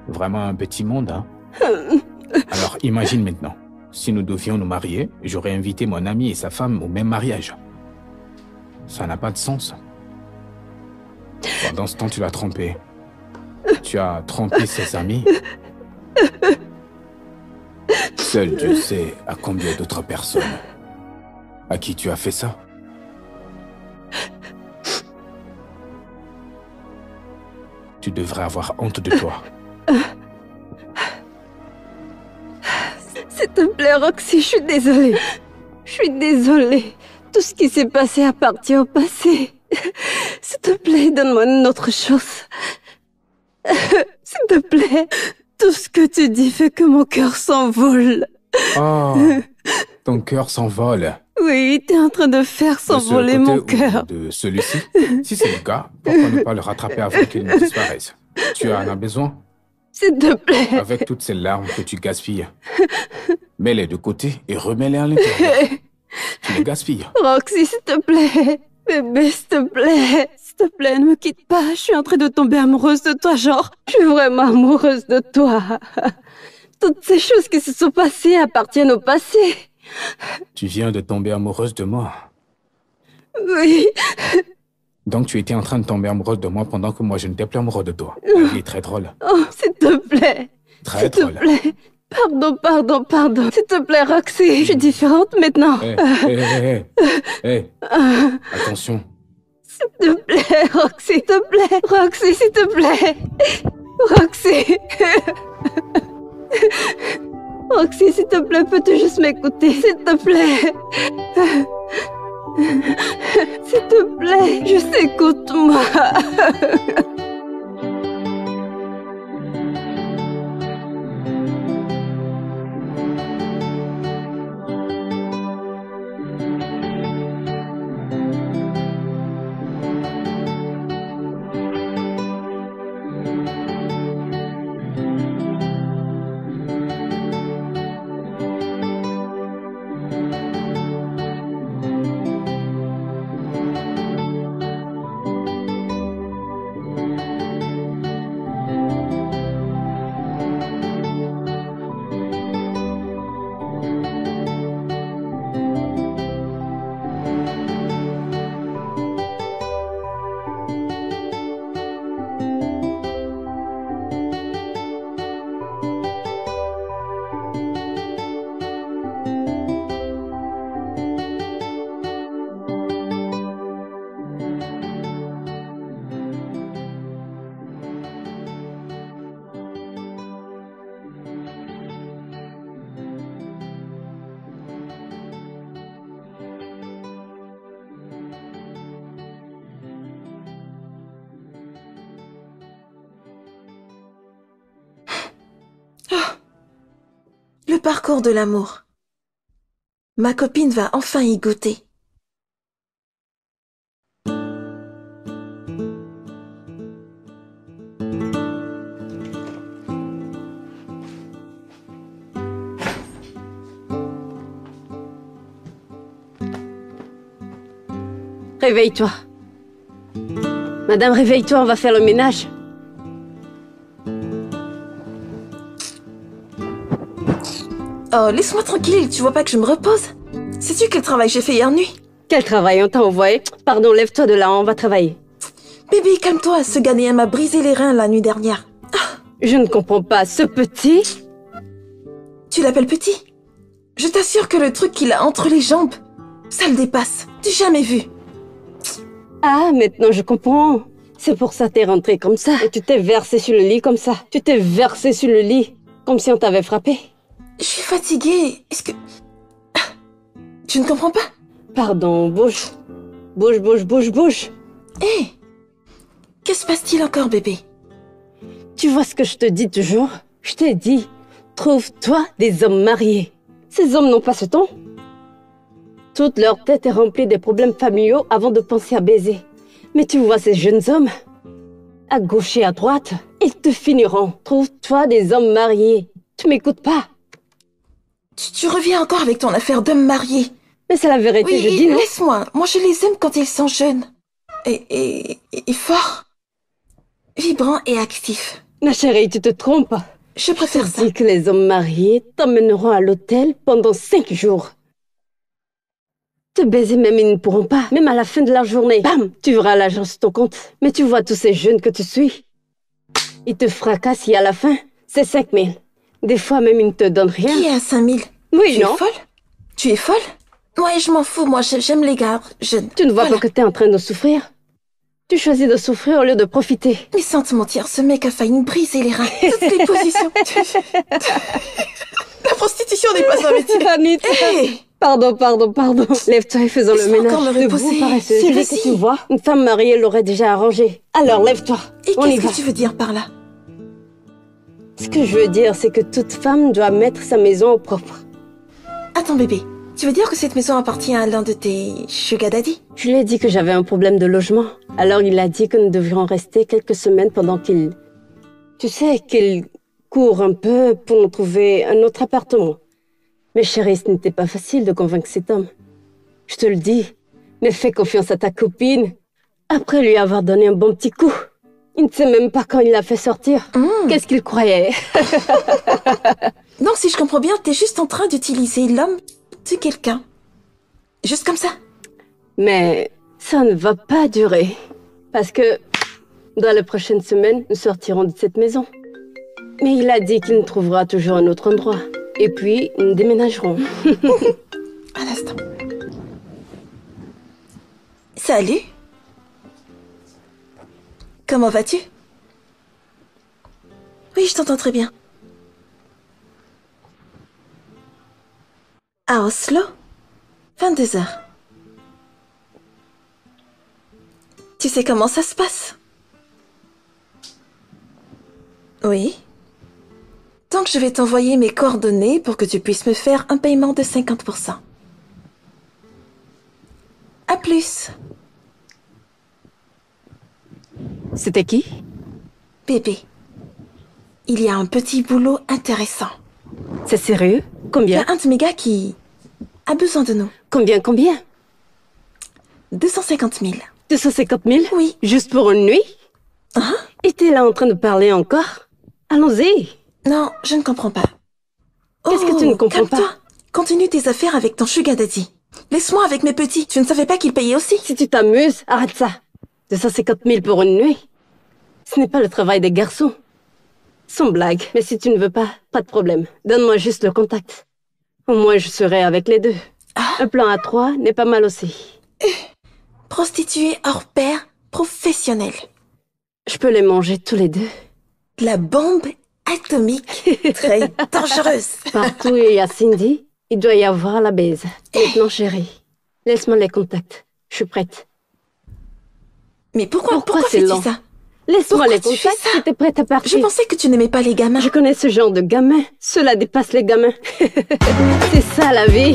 Vraiment un petit monde, hein? Alors imagine maintenant, si nous devions nous marier, j'aurais invité mon ami et sa femme au même mariage. Ça n'a pas de sens. Pendant ce temps, tu l'as trompé. Tu as trompé ses amis. Seul Dieu sait à combien d'autres personnes à qui tu as fait ça. Tu devrais avoir honte de toi. S'il te plaît, Roxy, je suis désolée. Je suis désolée. Tout ce qui s'est passé appartient au passé. S'il te plaît, donne-moi une autre chose. S'il te plaît, tout ce que tu dis fait que mon cœur s'envole. Oh, ton cœur s'envole. Oui, t'es en train de faire s'envoler mon cœur. De celui-ci? Si c'est le cas, pourquoi ne pas le rattraper avant qu'il ne disparaisse? Tu en as besoin? S'il te plaît. Avec toutes ces larmes que tu gaspilles, mets-les de côté et remets-les à l'intérieur. Tu les gaspilles. Roxy, s'il te plaît. Bébé, s'il te plaît. S'il te plaît, ne me quitte pas. Je suis en train de tomber amoureuse de toi, genre. Je suis vraiment amoureuse de toi. Toutes ces choses qui se sont passées appartiennent au passé. Tu viens de tomber amoureuse de moi. Oui. Donc tu étais en train de tomber amoureuse de moi pendant que moi je n'étais plus amoureux de toi. La vie est très drôle. Oh, s'il te plaît. Très drôle. S'il te plaît. Pardon. S'il te plaît, Roxy. Je suis différente maintenant. Hé. Attention. S'il te plaît, Roxy, s'il te plaît. Roxy, s'il te plaît. Roxy. Roxy, s'il te plaît, peux-tu juste m'écouter, s'il te plaît? S'il te plaît, juste écoute-moi. parcours de l'amour. Ma copine va enfin y goûter. Réveille-toi. Madame, réveille-toi, on va faire le ménage. Oh, laisse-moi tranquille, tu vois pas que je me repose? Sais-tu quel travail j'ai fait hier nuit? Quel travail, on t'a envoyé? Pardon, lève-toi de là, on va travailler. Bébé, calme-toi, ce Ghanéen m'a brisé les reins la nuit dernière. Je ne comprends pas, ce petit... Tu l'appelles petit? Je t'assure que le truc qu'il a entre les jambes, ça le dépasse. T'as jamais vu? Ah, maintenant je comprends. C'est pour ça que t'es rentré comme ça. Et tu t'es versé sur le lit comme ça. Tu t'es versé sur le lit, comme si on t'avait frappé. Je suis fatiguée. Est-ce que... Tu ne comprends pas? Pardon, bouge. Bouge, bouge, bouge, bouge. Hé! Que se passe-t-il encore, bébé? Tu vois ce que je te dis toujours? Je t'ai dit, trouve-toi des hommes mariés. Ces hommes n'ont pas ce temps. Toute leur tête est remplie des problèmes familiaux avant de penser à baiser. Mais tu vois ces jeunes hommes, à gauche et à droite, ils te finiront. Trouve-toi des hommes mariés. Tu m'écoutes pas? Tu reviens encore avec ton affaire d'homme marié. Mais c'est la vérité, Oui, je dis non. laisse-moi. Moi, je les aime quand ils sont jeunes. Et forts. Vibrants et actifs. Ma chérie, tu te trompes. Je préfère Je ça. dis que les hommes mariés t'emmèneront à l'hôtel pendant 5 jours. Te baiser même, ils ne pourront pas. Même à la fin de la journée, bam, tu verras l'argent sur ton compte. Mais tu vois tous ces jeunes que tu suis. Ils te fracassent et à la fin, c'est 5 000. Des fois même, ils ne te donnent rien. Qui est à 5 000? Oui, Tu non? es folle? Tu es folle? Ouais, je m'en fous. Moi, j'aime les gars jeunes. Tu ne vois Voilà. pas que tu es en train de souffrir? Tu choisis de souffrir au lieu de profiter. Mais sans te mentir, ce mec a failli me briser les reins. Toutes les positions. La prostitution n'est pas un métier. Anita. Hé! Pardon. Lève-toi et faisons le Laisse-moi ménage. encore me Debout, reposer. paresseuse. C'est Je veux vas-y. que tu vois. Une femme mariée l'aurait déjà arrangé. Alors, lève-toi. Et On y qu'est-ce va. que tu veux dire par là? Ce que je veux dire, c'est que toute femme doit mettre sa maison au propre. Attends, bébé. Tu veux dire que cette maison appartient à l'un de tes sugar daddy? Je lui ai dit que j'avais un problème de logement. Alors il a dit que nous devrions rester quelques semaines pendant qu'il... Tu sais, qu'il court un peu pour nous trouver un autre appartement. Mais chérie, ce n'était pas facile de convaincre cet homme. Je te le dis, mais fais confiance à ta copine. Après lui avoir donné un bon petit coup. Il ne sait même pas quand il l'a fait sortir. Qu'est-ce qu'il croyait? Donc, si je comprends bien, t'es juste en train d'utiliser l'homme de quelqu'un. Juste comme ça. Mais ça ne va pas durer. Parce que dans les prochaines semaines, nous sortirons de cette maison. Mais il a dit qu'il nous trouvera toujours un autre endroit. Et puis, nous déménagerons. Un instant. Salut. Comment vas-tu? Oui, je t'entends très bien. À Oslo? 22 heures. Tu sais comment ça se passe? Oui. Donc je vais t'envoyer mes coordonnées pour que tu puisses me faire un paiement de 50%. À plus. C'était qui? Bébé. Il y a un petit boulot intéressant. C'est sérieux? Il y Combien? a un de mes gars qui a besoin de nous. Combien? 250 000. 250 000? Oui. Juste pour une nuit? Hein? Et t'es là en train de parler encore? Allons-y. Non, je ne comprends pas. Qu'est-ce que tu ne comprends calme-toi. pas? Continue tes affaires avec ton sugar daddy. Laisse-moi avec mes petits. Tu ne savais pas qu'ils payaient aussi? Si tu t'amuses, arrête ça. 250 000 pour une nuit? Ce n'est pas le travail des garçons. Sans blague. Mais si tu ne veux pas, pas de problème. Donne-moi juste le contact. Au moins, je serai avec les deux. Un plan à 3 n'est pas mal aussi. Prostituée hors pair, professionnelle. Je peux les manger tous les deux. La bombe atomique très dangereuse. Partout où il y a Cindy, il doit y avoir la baise. Maintenant, chérie, laisse-moi les contacts. Je suis prête. Mais pourquoi c'est fais-tu lent? ça? Laisse-moi les Pourquoi tu fais contacts, ça? j'étais prête à partir. Je pensais que tu n'aimais pas les gamins. Je connais ce genre de gamins. Cela dépasse les gamins. C'est ça la vie.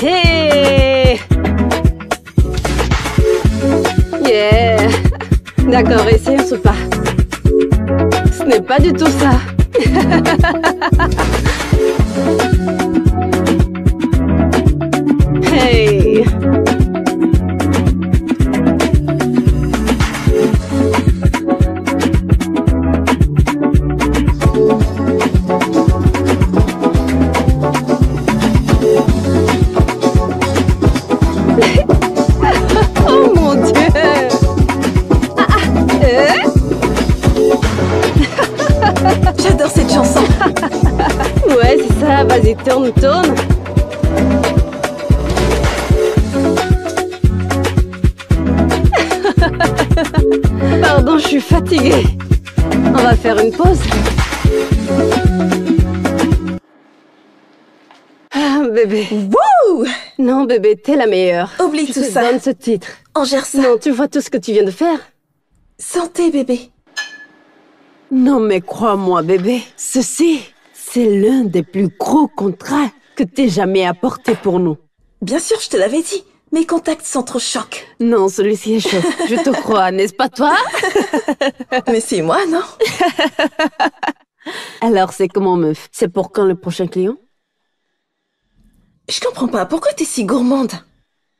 Hey! Yeah! D'accord, essayons ce pas. Ce n'est pas du tout ça. Hey! Oh mon Dieu! J'adore cette chanson. Ouais, c'est ça, vas-y, tourne, tourne. Pardon, je suis fatiguée. On va faire une pause. Ah, bébé. Wouh! Non, bébé, t'es la meilleure. Oublie Je tout te ça. donne ce titre. On gère ça. Non, tu vois tout ce que tu viens de faire? Santé, bébé. Non, mais crois-moi, bébé, ceci, c'est l'un des plus gros contrats que t'aies jamais apporté pour nous. Bien sûr, je te l'avais dit. Mes contacts sont trop chocs. Non, celui-ci est chaud. Je te crois, n'est-ce pas toi? Mais c'est moi, non? Alors, c'est comment, meuf? C'est pour quand le prochain client? Je comprends pas. Pourquoi t'es si gourmande?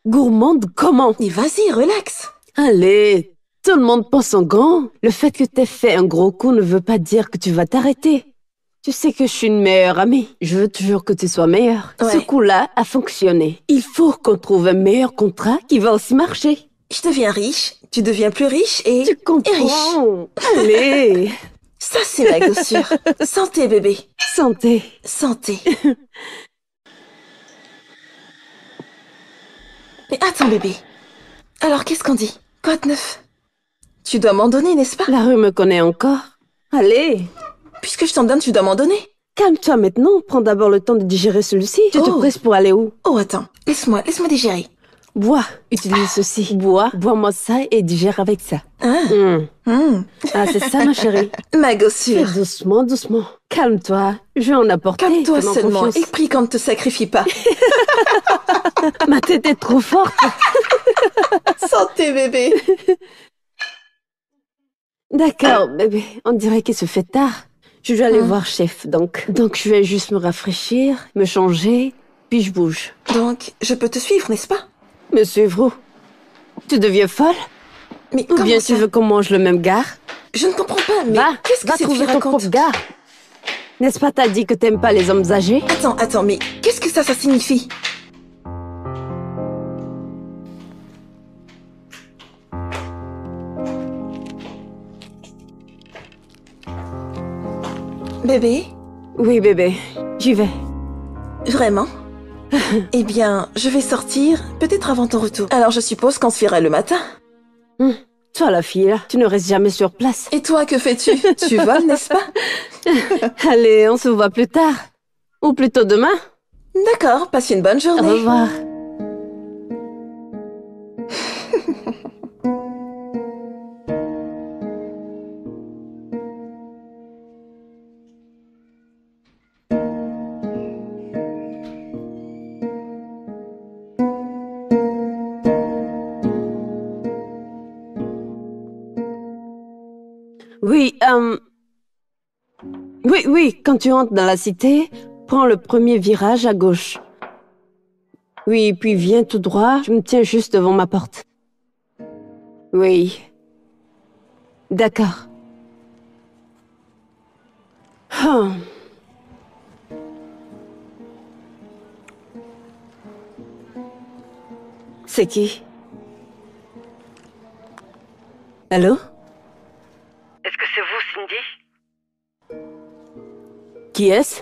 Gourmande, comment? Mais vas-y, relax. Allez, tout le monde pense en grand. Le fait que t'aies fait un gros coup ne veut pas dire que tu vas t'arrêter. Tu sais que je suis une meilleure amie. Je veux toujours que tu sois meilleure. Ouais. Ce coup-là a fonctionné. Il faut qu'on trouve un meilleur contrat qui va aussi marcher. Je deviens riche, tu deviens plus riche et... Tu et riche. comprends? Allez, Ça, c'est ma gossure. Santé, bébé. santé. Santé. Mais attends, bébé. Alors, qu'est-ce qu'on dit? Quoi de neuf? Tu dois m'en donner, n'est-ce pas? La rue me connaît encore. Allez, Puisque je t'en donne, tu dois m'en donner. calme-toi maintenant. Prends d'abord le temps de digérer celui-ci. Tu te Oh. presses pour aller où? Oh, attends. Laisse-moi digérer. Bois. Utilise ceci. Bois-moi ça et digère avec ça. Ah, Ah, c'est ça, ma chérie. ma Fais gossure. doucement, doucement. Calme-toi. Je vais en apporter. Calme-toi Fais-moi seulement confiance. et prie qu'on ne te sacrifie pas. Ma tête est trop forte. Santé, bébé. D'accord, bébé. On dirait qu'il se fait tard. Je dois aller voir chef, donc. Donc, je vais juste me rafraîchir, me changer, puis je bouge. Donc, je peux te suivre, n'est-ce pas? Me suivre où? Tu deviens folle? Mais Ou comment bien ça? tu veux qu'on mange le même gare? Je ne comprends pas, mais Va, qu'est-ce que va cette fille trouver ton raconte? propre gare. N'est-ce pas, t'as dit que t'aimes pas les hommes âgés? Attends, mais qu'est-ce que ça signifie? Bébé, Oui, bébé. J'y vais. vraiment? Eh bien, je vais sortir, peut-être avant ton retour. Alors je suppose qu'on se verra le matin. Toi, la fille, là, tu ne restes jamais sur place. Et toi, que fais-tu? Tu voles, n'est-ce pas? Allez, on se voit plus tard. Ou plutôt demain. D'accord, passe une bonne Au journée. revoir. Oui, oui, quand tu entres dans la cité, prends le premier virage à gauche. Oui, puis viens tout droit, je me tiens juste devant ma porte. Oui. D'accord. Ah. C'est qui? Allô? Est-ce que c'est vous, Cindy? Qui est-ce?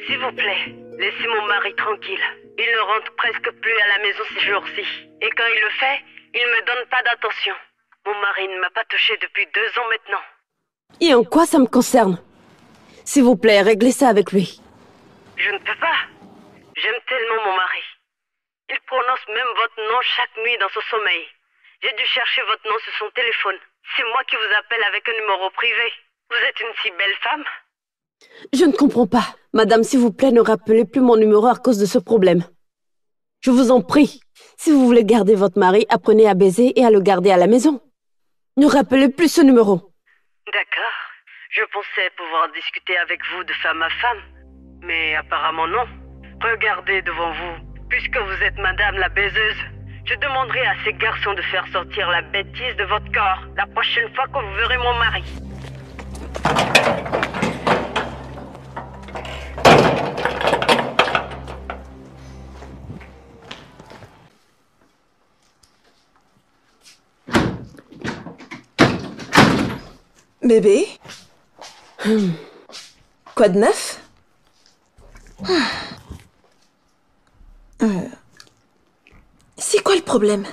S'il vous plaît, laissez mon mari tranquille. Il ne rentre presque plus à la maison ces jours-ci. Et quand il le fait, il ne me donne pas d'attention. Mon mari ne m'a pas touchée depuis 2 ans maintenant. Et en quoi ça me concerne? S'il vous plaît, réglez ça avec lui. Je ne peux pas. J'aime tellement mon mari. Il prononce même votre nom chaque nuit dans son sommeil. J'ai dû chercher votre nom sur son téléphone. C'est moi qui vous appelle avec un numéro privé. Vous êtes une si belle femme. Je ne comprends pas. Madame, s'il vous plaît, ne rappelez plus mon numéro à cause de ce problème. Je vous en prie. Si vous voulez garder votre mari, apprenez à baiser et à le garder à la maison. Ne rappelez plus ce numéro. D'accord. Je pensais pouvoir discuter avec vous de femme à femme. Mais apparemment non. Regardez devant vous. Puisque vous êtes madame la baiseuse, je demanderai à ces garçons de faire sortir la bêtise de votre corps la prochaine fois que vous verrez mon mari. Bébé? Quoi de neuf? C'est quoi le problème?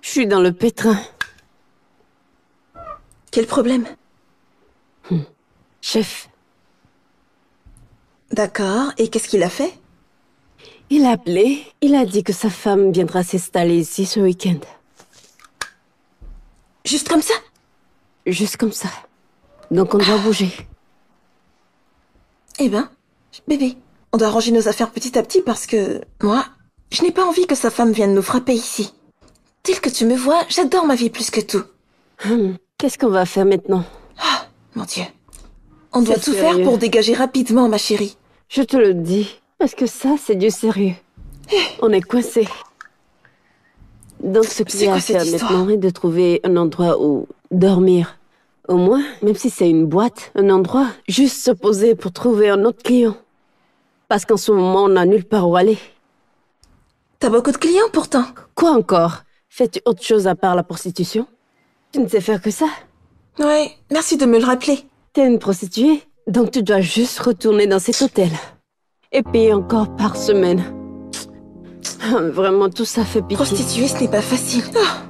Je suis dans le pétrin. Quel problème? Chef, D'accord, et qu'est-ce qu'il a fait? il a appelé. Il a dit que sa femme viendra s'installer ici ce week-end. Juste comme ça? Juste comme ça. Donc on doit bouger. Eh ben, bébé, on doit ranger nos affaires petit à petit parce que, moi, je n'ai pas envie que sa femme vienne nous frapper ici. Tel que tu me vois, j'adore ma vie plus que tout. Qu'est-ce qu'on va faire maintenant? Ah, mon Dieu. On doit C'est tout faire sérieux. pour dégager rapidement, ma chérie. Je te le dis, parce que ça, c'est du sérieux. On est coincés. Donc ce qu'il C'est y a quoi à cette faire histoire? maintenant est de trouver un endroit où dormir. Au moins, même si c'est une boîte, un endroit, juste se poser pour trouver un autre client. Parce qu'en ce moment, on n'a nulle part où aller. T'as beaucoup de clients pourtant. Quoi encore? Fais-tu autre chose à part la prostitution? Tu ne sais faire que ça? Ouais, merci de me le rappeler. T'es une prostituée, donc tu dois juste retourner dans cet hôtel. Et payer encore par semaine. Vraiment, tout ça fait pitié. Prostituer, ce n'est pas facile. Ah.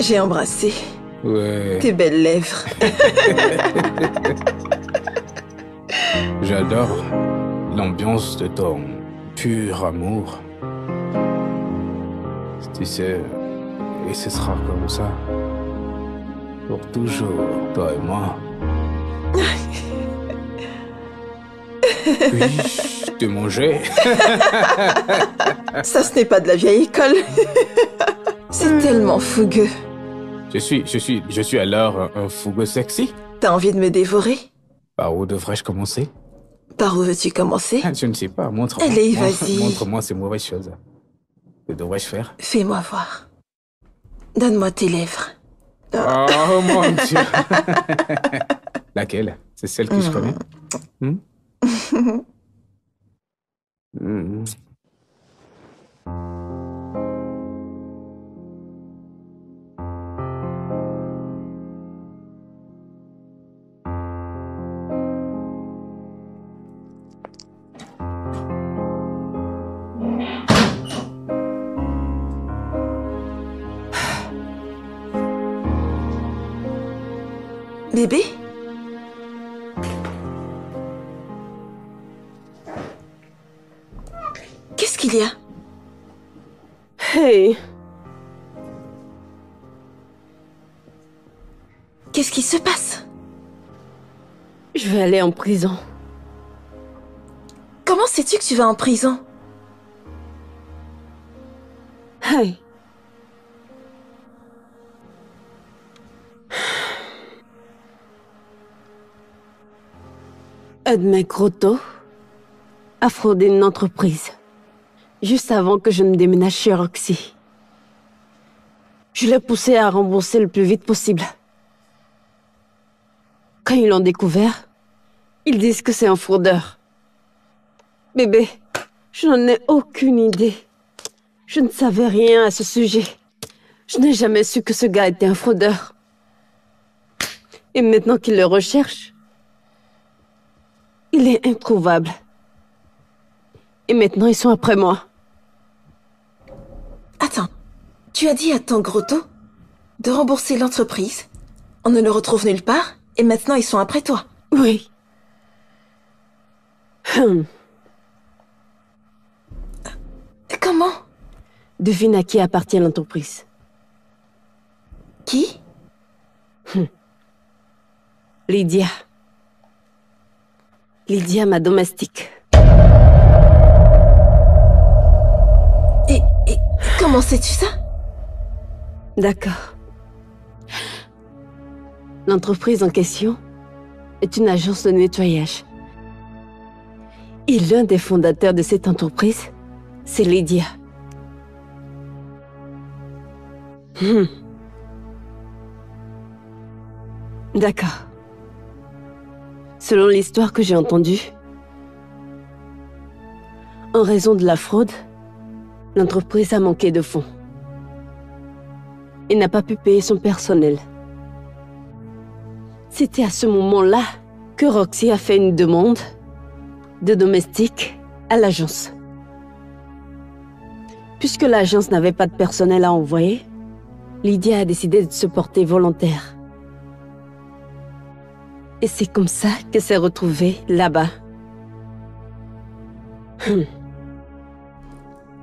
J'ai embrassé Ouais, tes belles lèvres. j'adore l'ambiance de ton pur amour. Tu sais, et ce sera comme ça. Pour toujours, toi et moi. Puis-je te manger? Ça, ce n'est pas de la vieille école. C'est tellement fougueux. Je suis alors un fougueux sexy. T'as envie de me dévorer? Par où devrais-je commencer? Par où veux-tu commencer? Je ne sais pas, montre-moi. Allez, vas-y. Montre-moi ces mauvaises choses. Que devrais-je faire? Fais-moi voir. Donne-moi tes lèvres. Oh mon Dieu! Laquelle? C'est celle que je connais? Hmm? Hmm. Bébé? Qu'est-ce qu'il y a? Hey, Qu'est-ce qui se passe? je vais aller en prison. Comment sais-tu que tu vas en prison? Hey. Un de mes Grotto a fraudé une entreprise, juste avant que je ne déménage chez Roxy. Je l'ai poussé à rembourser le plus vite possible. Quand ils l'ont découvert, ils disent que c'est un fraudeur. Bébé, je n'en ai aucune idée. Je ne savais rien à ce sujet. Je n'ai jamais su que ce gars était un fraudeur. Et maintenant qu'ils le recherchent, il est introuvable. Et maintenant, ils sont après moi. Attends, tu as dit à ton grotto de rembourser l'entreprise. On ne le retrouve nulle part et maintenant ils sont après toi. Oui. Comment? Devine à qui appartient l'entreprise. Qui? Lydia. Lydia, ma domestique. Et comment sais-tu ça? D'accord. L'entreprise en question est une agence de nettoyage. Et l'un des fondateurs de cette entreprise, c'est Lydia. D'accord. Selon l'histoire que j'ai entendue, en raison de la fraude, l'entreprise a manqué de fonds et n'a pas pu payer son personnel. C'était à ce moment-là que Roxy a fait une demande de domestique à l'agence. Puisque l'agence n'avait pas de personnel à envoyer, Lydia a décidé de se porter volontaire. Et c'est comme ça qu'elle s'est retrouvée là-bas.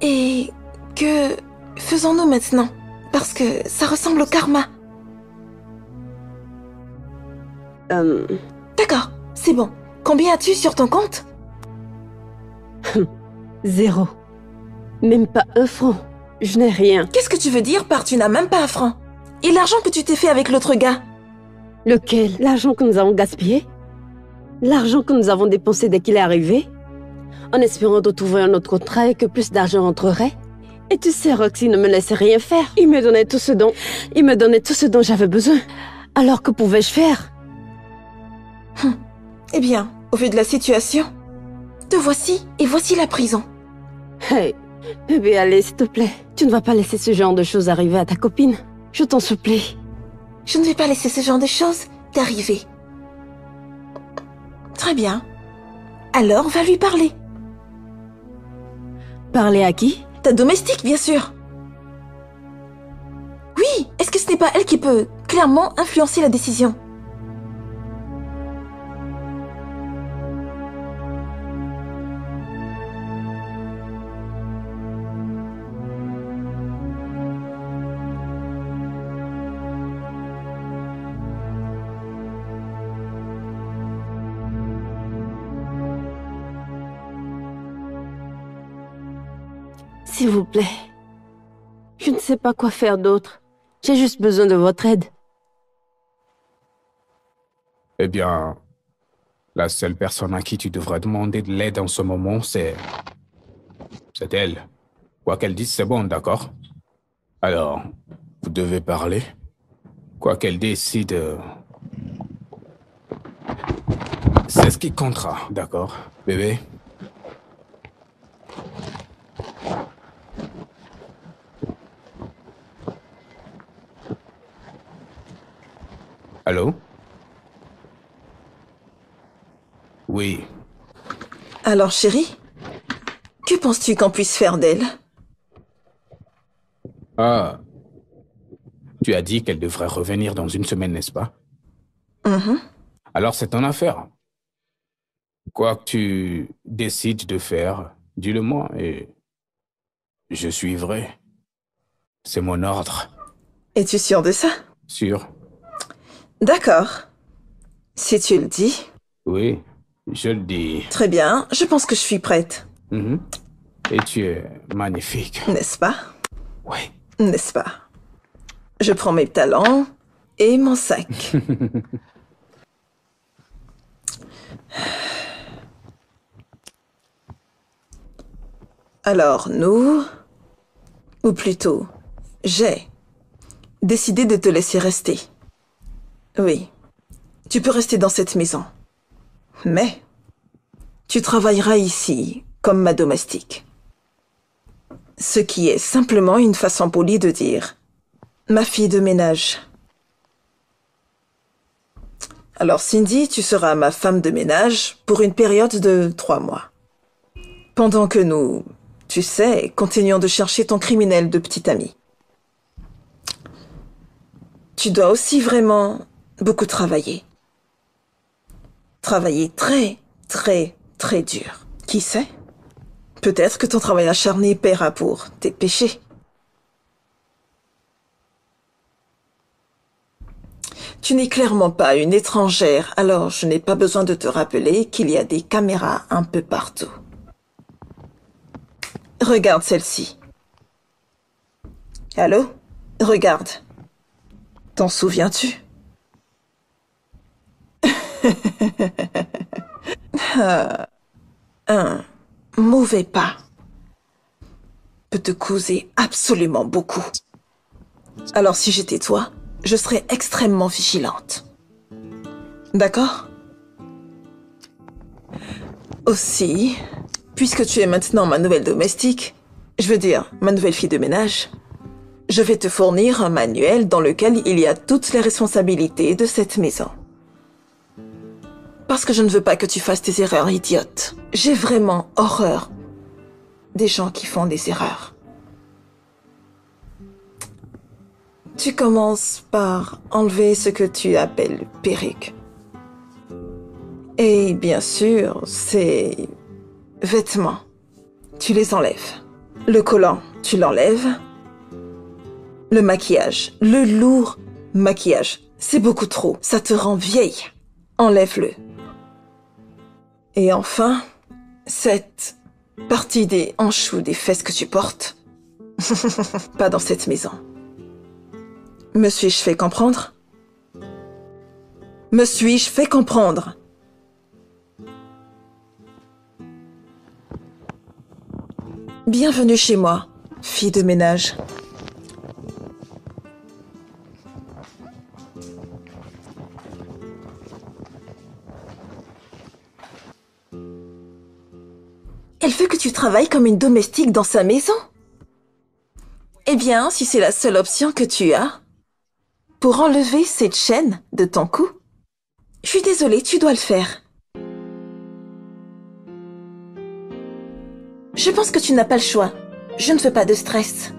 Et que faisons-nous maintenant? Parce que ça ressemble au karma. D'accord, c'est bon. Combien as-tu sur ton compte? 0. Même pas 1 franc. Je n'ai rien. Qu'est-ce que tu veux dire par tu n'as même pas 1 franc? Et l'argent que tu t'es fait avec l'autre gars? Lequel? L'argent que nous avons gaspillé? L'argent que nous avons dépensé dès qu'il est arrivé? En espérant de trouver un autre contrat et que plus d'argent rentrerait? Et tu sais, Roxy ne me laissait rien faire. Il me donnait tout ce dont j'avais besoin. Alors que pouvais-je faire? Eh bien, au vu de la situation, te voici et voici la prison. Hey, bébé, allez, s'il te plaît. Tu ne vas pas laisser ce genre de choses arriver à ta copine. Je t'en supplie. Je ne vais pas laisser ce genre de choses t'arriver. Très bien. Alors, va lui parler. Parler à qui? Ta domestique, bien sûr. Oui, est-ce que ce n'est pas elle qui peut clairement influencer la décision? S'il vous plaît. Je ne sais pas quoi faire d'autre. J'ai juste besoin de votre aide. Eh bien, la seule personne à qui tu devrais demander de l'aide en ce moment, c'est elle. Quoi qu'elle dise, c'est bon, d'accord? Alors, vous devez parler. Quoi qu'elle décide, c'est ce qui comptera, d'accord, bébé? Allô? Oui. Alors, chérie, que penses-tu qu'on puisse faire d'elle? Ah. Tu as dit qu'elle devrait revenir dans 1 semaine, n'est-ce pas? Alors c'est ton affaire. Quoi que tu décides de faire, dis-le-moi et je suivrai. C'est mon ordre. Es-tu sûr de ça? Sûr? D'accord. Si tu le dis. Oui, je le dis. Très bien, je pense que je suis prête. Et tu es magnifique. N'est-ce pas? Oui. N'est-ce pas? Je prends mes talons et mon sac. Alors nous, ou plutôt, j'ai décidé de te laisser rester. Oui, tu peux rester dans cette maison. Mais tu travailleras ici comme ma domestique. Ce qui est simplement une façon polie de dire ma fille de ménage. Alors Cindy, tu seras ma femme de ménage pour une période de 3 mois. Pendant que nous, tu sais, continuons de chercher ton criminel de petit ami. Tu dois aussi vraiment beaucoup travailler. Travailler très, très, très dur. Qui sait? Peut-être que ton travail acharné paiera pour tes péchés. Tu n'es clairement pas une étrangère, alors je n'ai pas besoin de te rappeler qu'il y a des caméras un peu partout. Regarde celle-ci. Allô? Regarde. T'en souviens-tu? Un mauvais pas peut te causer absolument beaucoup. Alors si j'étais toi, je serais extrêmement vigilante. D'accord? Aussi, puisque tu es maintenant ma nouvelle domestique, je veux dire ma nouvelle fille de ménage, je vais te fournir un manuel dans lequel il y a toutes les responsabilités de cette maison. Parce que je ne veux pas que tu fasses tes erreurs idiotes. J'ai vraiment horreur des gens qui font des erreurs. Tu commences par enlever ce que tu appelles perruque. Et bien sûr, ces vêtements, tu les enlèves. Le collant, tu l'enlèves. Le maquillage, le lourd maquillage, c'est beaucoup trop. Ça te rend vieille. Enlève-le. Et enfin, cette partie des hanches ou des fesses que tu portes, pas dans cette maison. Me suis-je fait comprendre? Me suis-je fait comprendre? Bienvenue chez moi, fille de ménage. Elle veut que tu travailles comme une domestique dans sa maison? Eh bien, si c'est la seule option que tu as, pour enlever cette chaîne de ton cou, je suis désolée, tu dois le faire. Je pense que tu n'as pas le choix. Je ne veux pas de stress.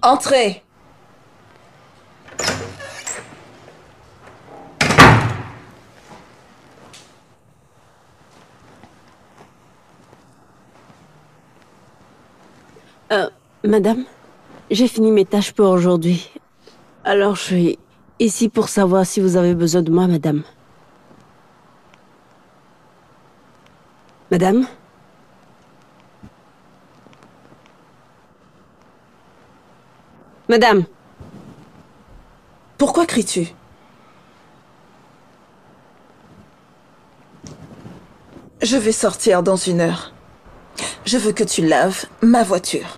Entrez. Madame, j'ai fini mes tâches pour aujourd'hui. Alors je suis ici pour savoir si vous avez besoin de moi, madame. Madame? Madame? Pourquoi cries-tu? Je vais sortir dans 1 heure. Je veux que tu laves ma voiture.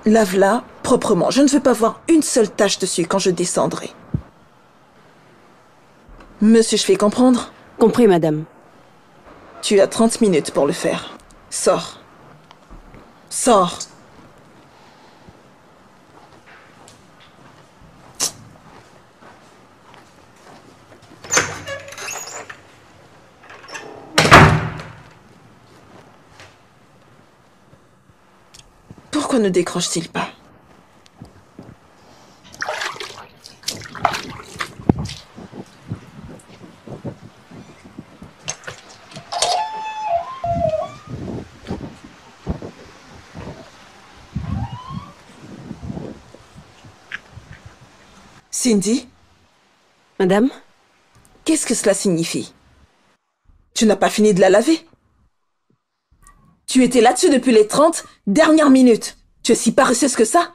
Lave-la proprement. Je ne veux pas voir une seule tache dessus quand je descendrai. Me suis-je fait comprendre? Compris, madame. Tu as 30 minutes pour le faire. Sors. Sors. Pourquoi ne décroche-t-il pas? Cindy? Madame? Qu'est-ce que cela signifie? Tu n'as pas fini de la laver? Tu étais là-dessus depuis les 30 dernières minutes. Tu es si paresseuse que ça?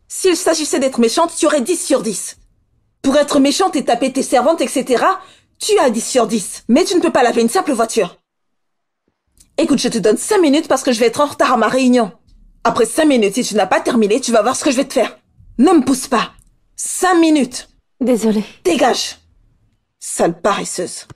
S'il s'agissait d'être méchante, tu aurais 10 sur 10. Pour être méchante et taper tes servantes, etc., tu as 10 sur 10. Mais tu ne peux pas laver une simple voiture. Écoute, je te donne 5 minutes parce que je vais être en retard à ma réunion. Après 5 minutes, si tu n'as pas terminé, tu vas voir ce que je vais te faire. Ne me pousse pas. 5 minutes. Désolée. Dégage. Sale paresseuse.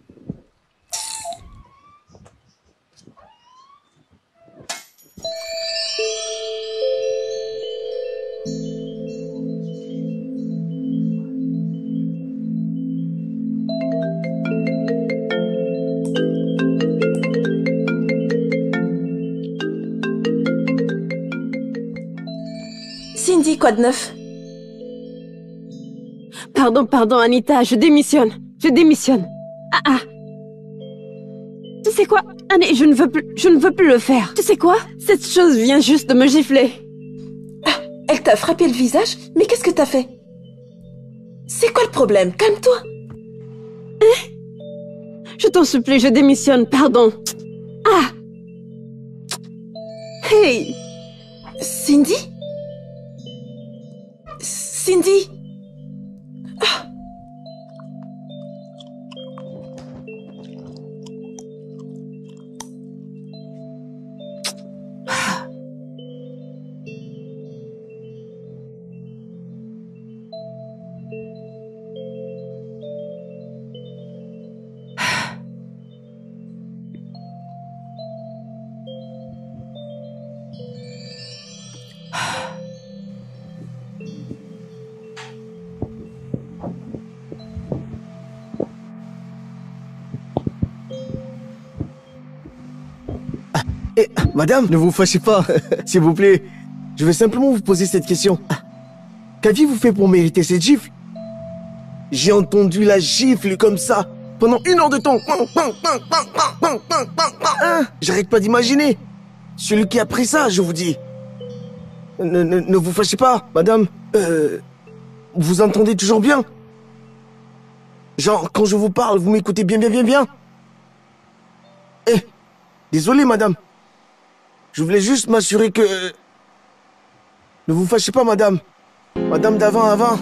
Cindy, quoi de neuf? Pardon, Anita, je démissionne. Je démissionne. Ah. Tu sais quoi? Annie, je ne veux plus le faire. Tu sais quoi? Cette chose vient juste de me gifler. Ah, elle t'a frappé le visage? Mais qu'est-ce que t'as fait? C'est quoi le problème? Calme-toi. Je t'en supplie, je démissionne, pardon. Ah! Hey! Cindy? Cindy? Ah. Eh, madame, ne vous fâchez pas, s'il vous plaît. Je vais simplement vous poser cette question. Qu'aviez-vous fait pour mériter cette gifle? J'ai entendu la gifle comme ça, pendant 1 heure de temps. J'arrête pas d'imaginer. Celui qui a pris ça, je vous dis. Ne vous fâchez pas, madame. Vous entendez toujours bien? Genre, quand je vous parle, vous m'écoutez bien. Eh, désolé, madame. Je voulais juste m'assurer que... Ne vous fâchez pas, madame. Madame d'avant.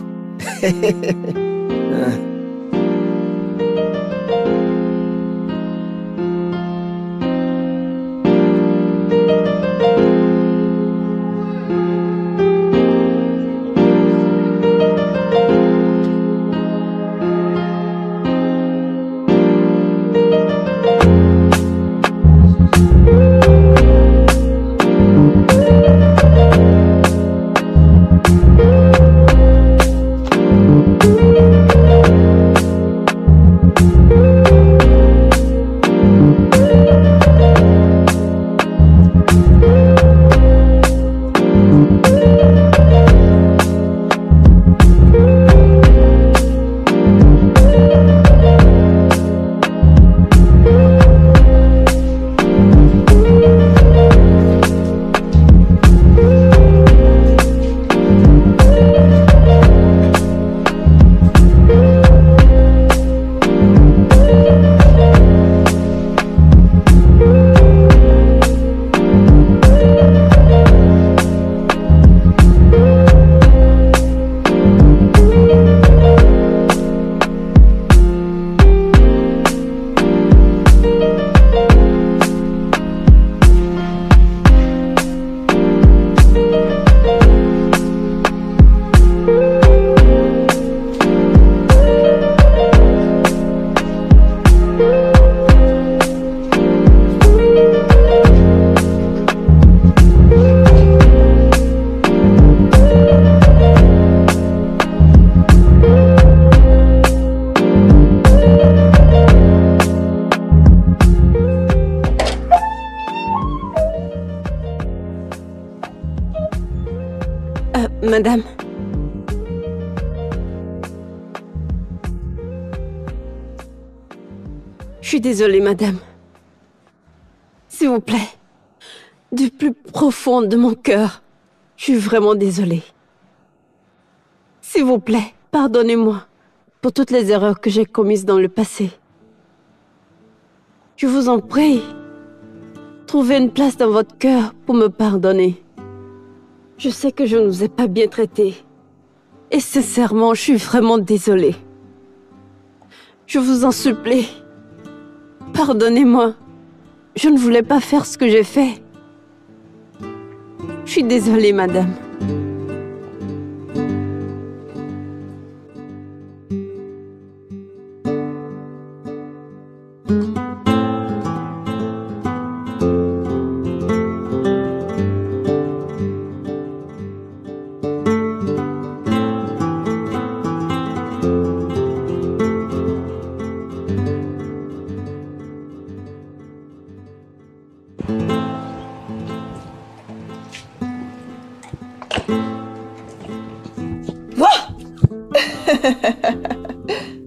Madame. Je suis désolée, madame. S'il vous plaît, du plus profond de mon cœur, je suis vraiment désolée. S'il vous plaît, pardonnez-moi pour toutes les erreurs que j'ai commises dans le passé. Je vous en prie, trouvez une place dans votre cœur pour me pardonner. Je sais que je ne vous ai pas bien traité. Et sincèrement, je suis vraiment désolée. Je vous en supplie. Pardonnez-moi. Je ne voulais pas faire ce que j'ai fait. Je suis désolée, madame.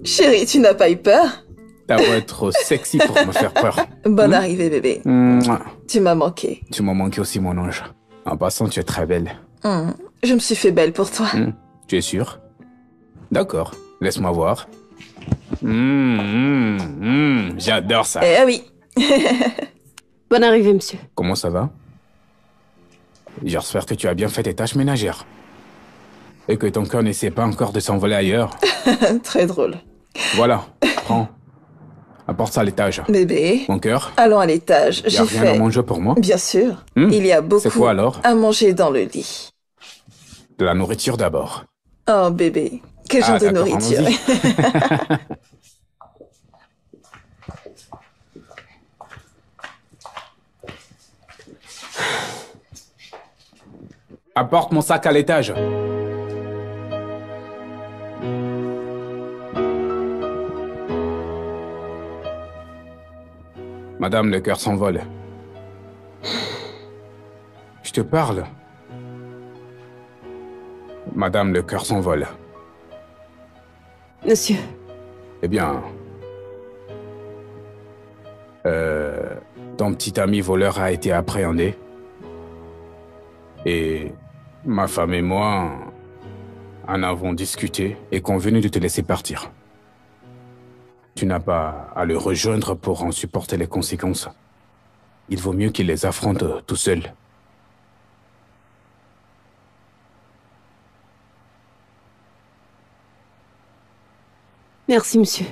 Chérie, tu n'as pas eu peur? Ta voix est trop sexy pour me faire peur. Bonne arrivée, bébé. Mouah. Tu m'as manqué. Tu m'as manqué aussi, mon ange. En passant, tu es très belle. Je me suis fait belle pour toi. Tu es sûr? D'accord, laisse-moi voir. J'adore ça. Eh oui. Bonne arrivée, monsieur. Comment ça va? J'espère que tu as bien fait tes tâches ménagères. Et que ton cœur n'essaie pas encore de s'envoler ailleurs. Très drôle. Voilà, prends. Apporte ça à l'étage. Bébé, Mon cœur, allons à l'étage. y a J'ai rien à fait... manger pour moi? Bien sûr. Il y a beaucoup C'est quoi alors? à manger dans le lit. De la nourriture d'abord. Oh, bébé. Quel genre de d'accord, nourriture. allons-y. Apporte mon sac à l'étage. Madame, le cœur s'envole. Je te parle. Madame, le cœur s'envole. Monsieur. Eh bien... ton petit ami voleur a été appréhendé. Et ma femme et moi en avons discuté et convenu de te laisser partir. Tu n'as pas à le rejoindre pour en supporter les conséquences. Il vaut mieux qu'il les affronte tout seul. Merci, monsieur.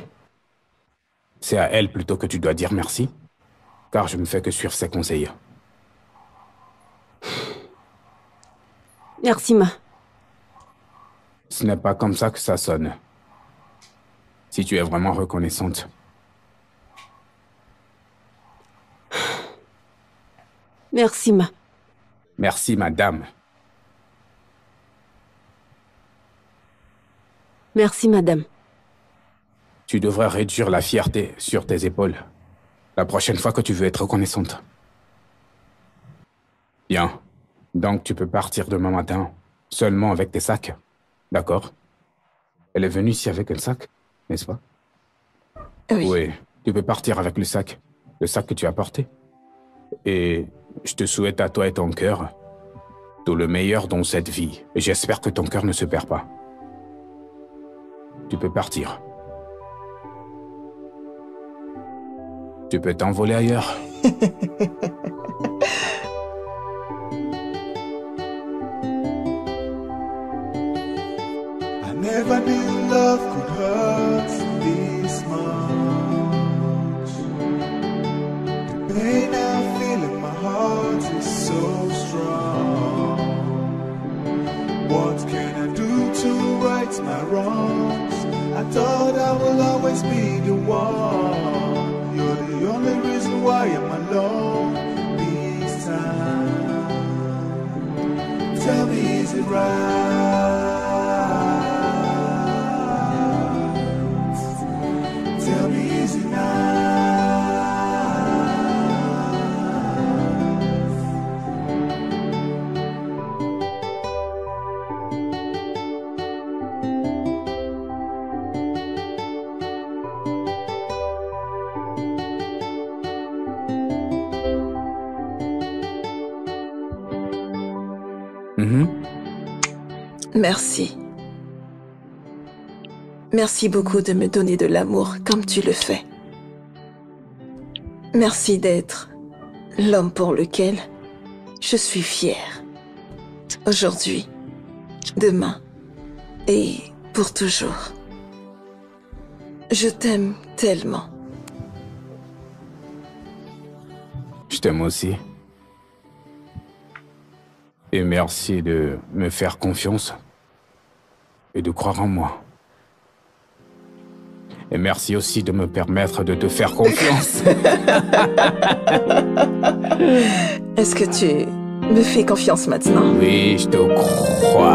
C'est à elle plutôt que tu dois dire merci, car je ne fais que suivre ses conseils. Merci, ma. Ce n'est pas comme ça que ça sonne. Si tu es vraiment reconnaissante. Merci, ma. Merci, madame. Merci, madame. Tu devrais réduire la fierté sur tes épaules la prochaine fois que tu veux être reconnaissante. Bien. Donc tu peux partir demain matin, seulement avec tes sacs. D'accord? Elle est venue ici avec un sac, n'est-ce pas? Oui. Oui. Tu peux partir avec le sac que tu as porté. Et je te souhaite à toi et ton cœur tout le meilleur dans cette vie. Et j'espère que ton cœur ne se perd pas. Tu peux partir. Tu peux t'envoler ailleurs. I never knew love could hurt this much. The pain I feel in my heart is so strong. What can I do to right my wrongs? I thought I will always be the one. You're the only reason why I'm alone this time. Tell me, is it right? Tell me, is it nice? Mhm. Merci. Merci beaucoup de me donner de l'amour comme tu le fais. Merci d'être l'homme pour lequel je suis fière. Aujourd'hui, demain et pour toujours. Je t'aime tellement. Je t'aime aussi. Et merci de me faire confiance et de croire en moi. Et merci aussi de me permettre de te faire confiance. Est-ce que tu me fais confiance maintenant? Oui, je te crois.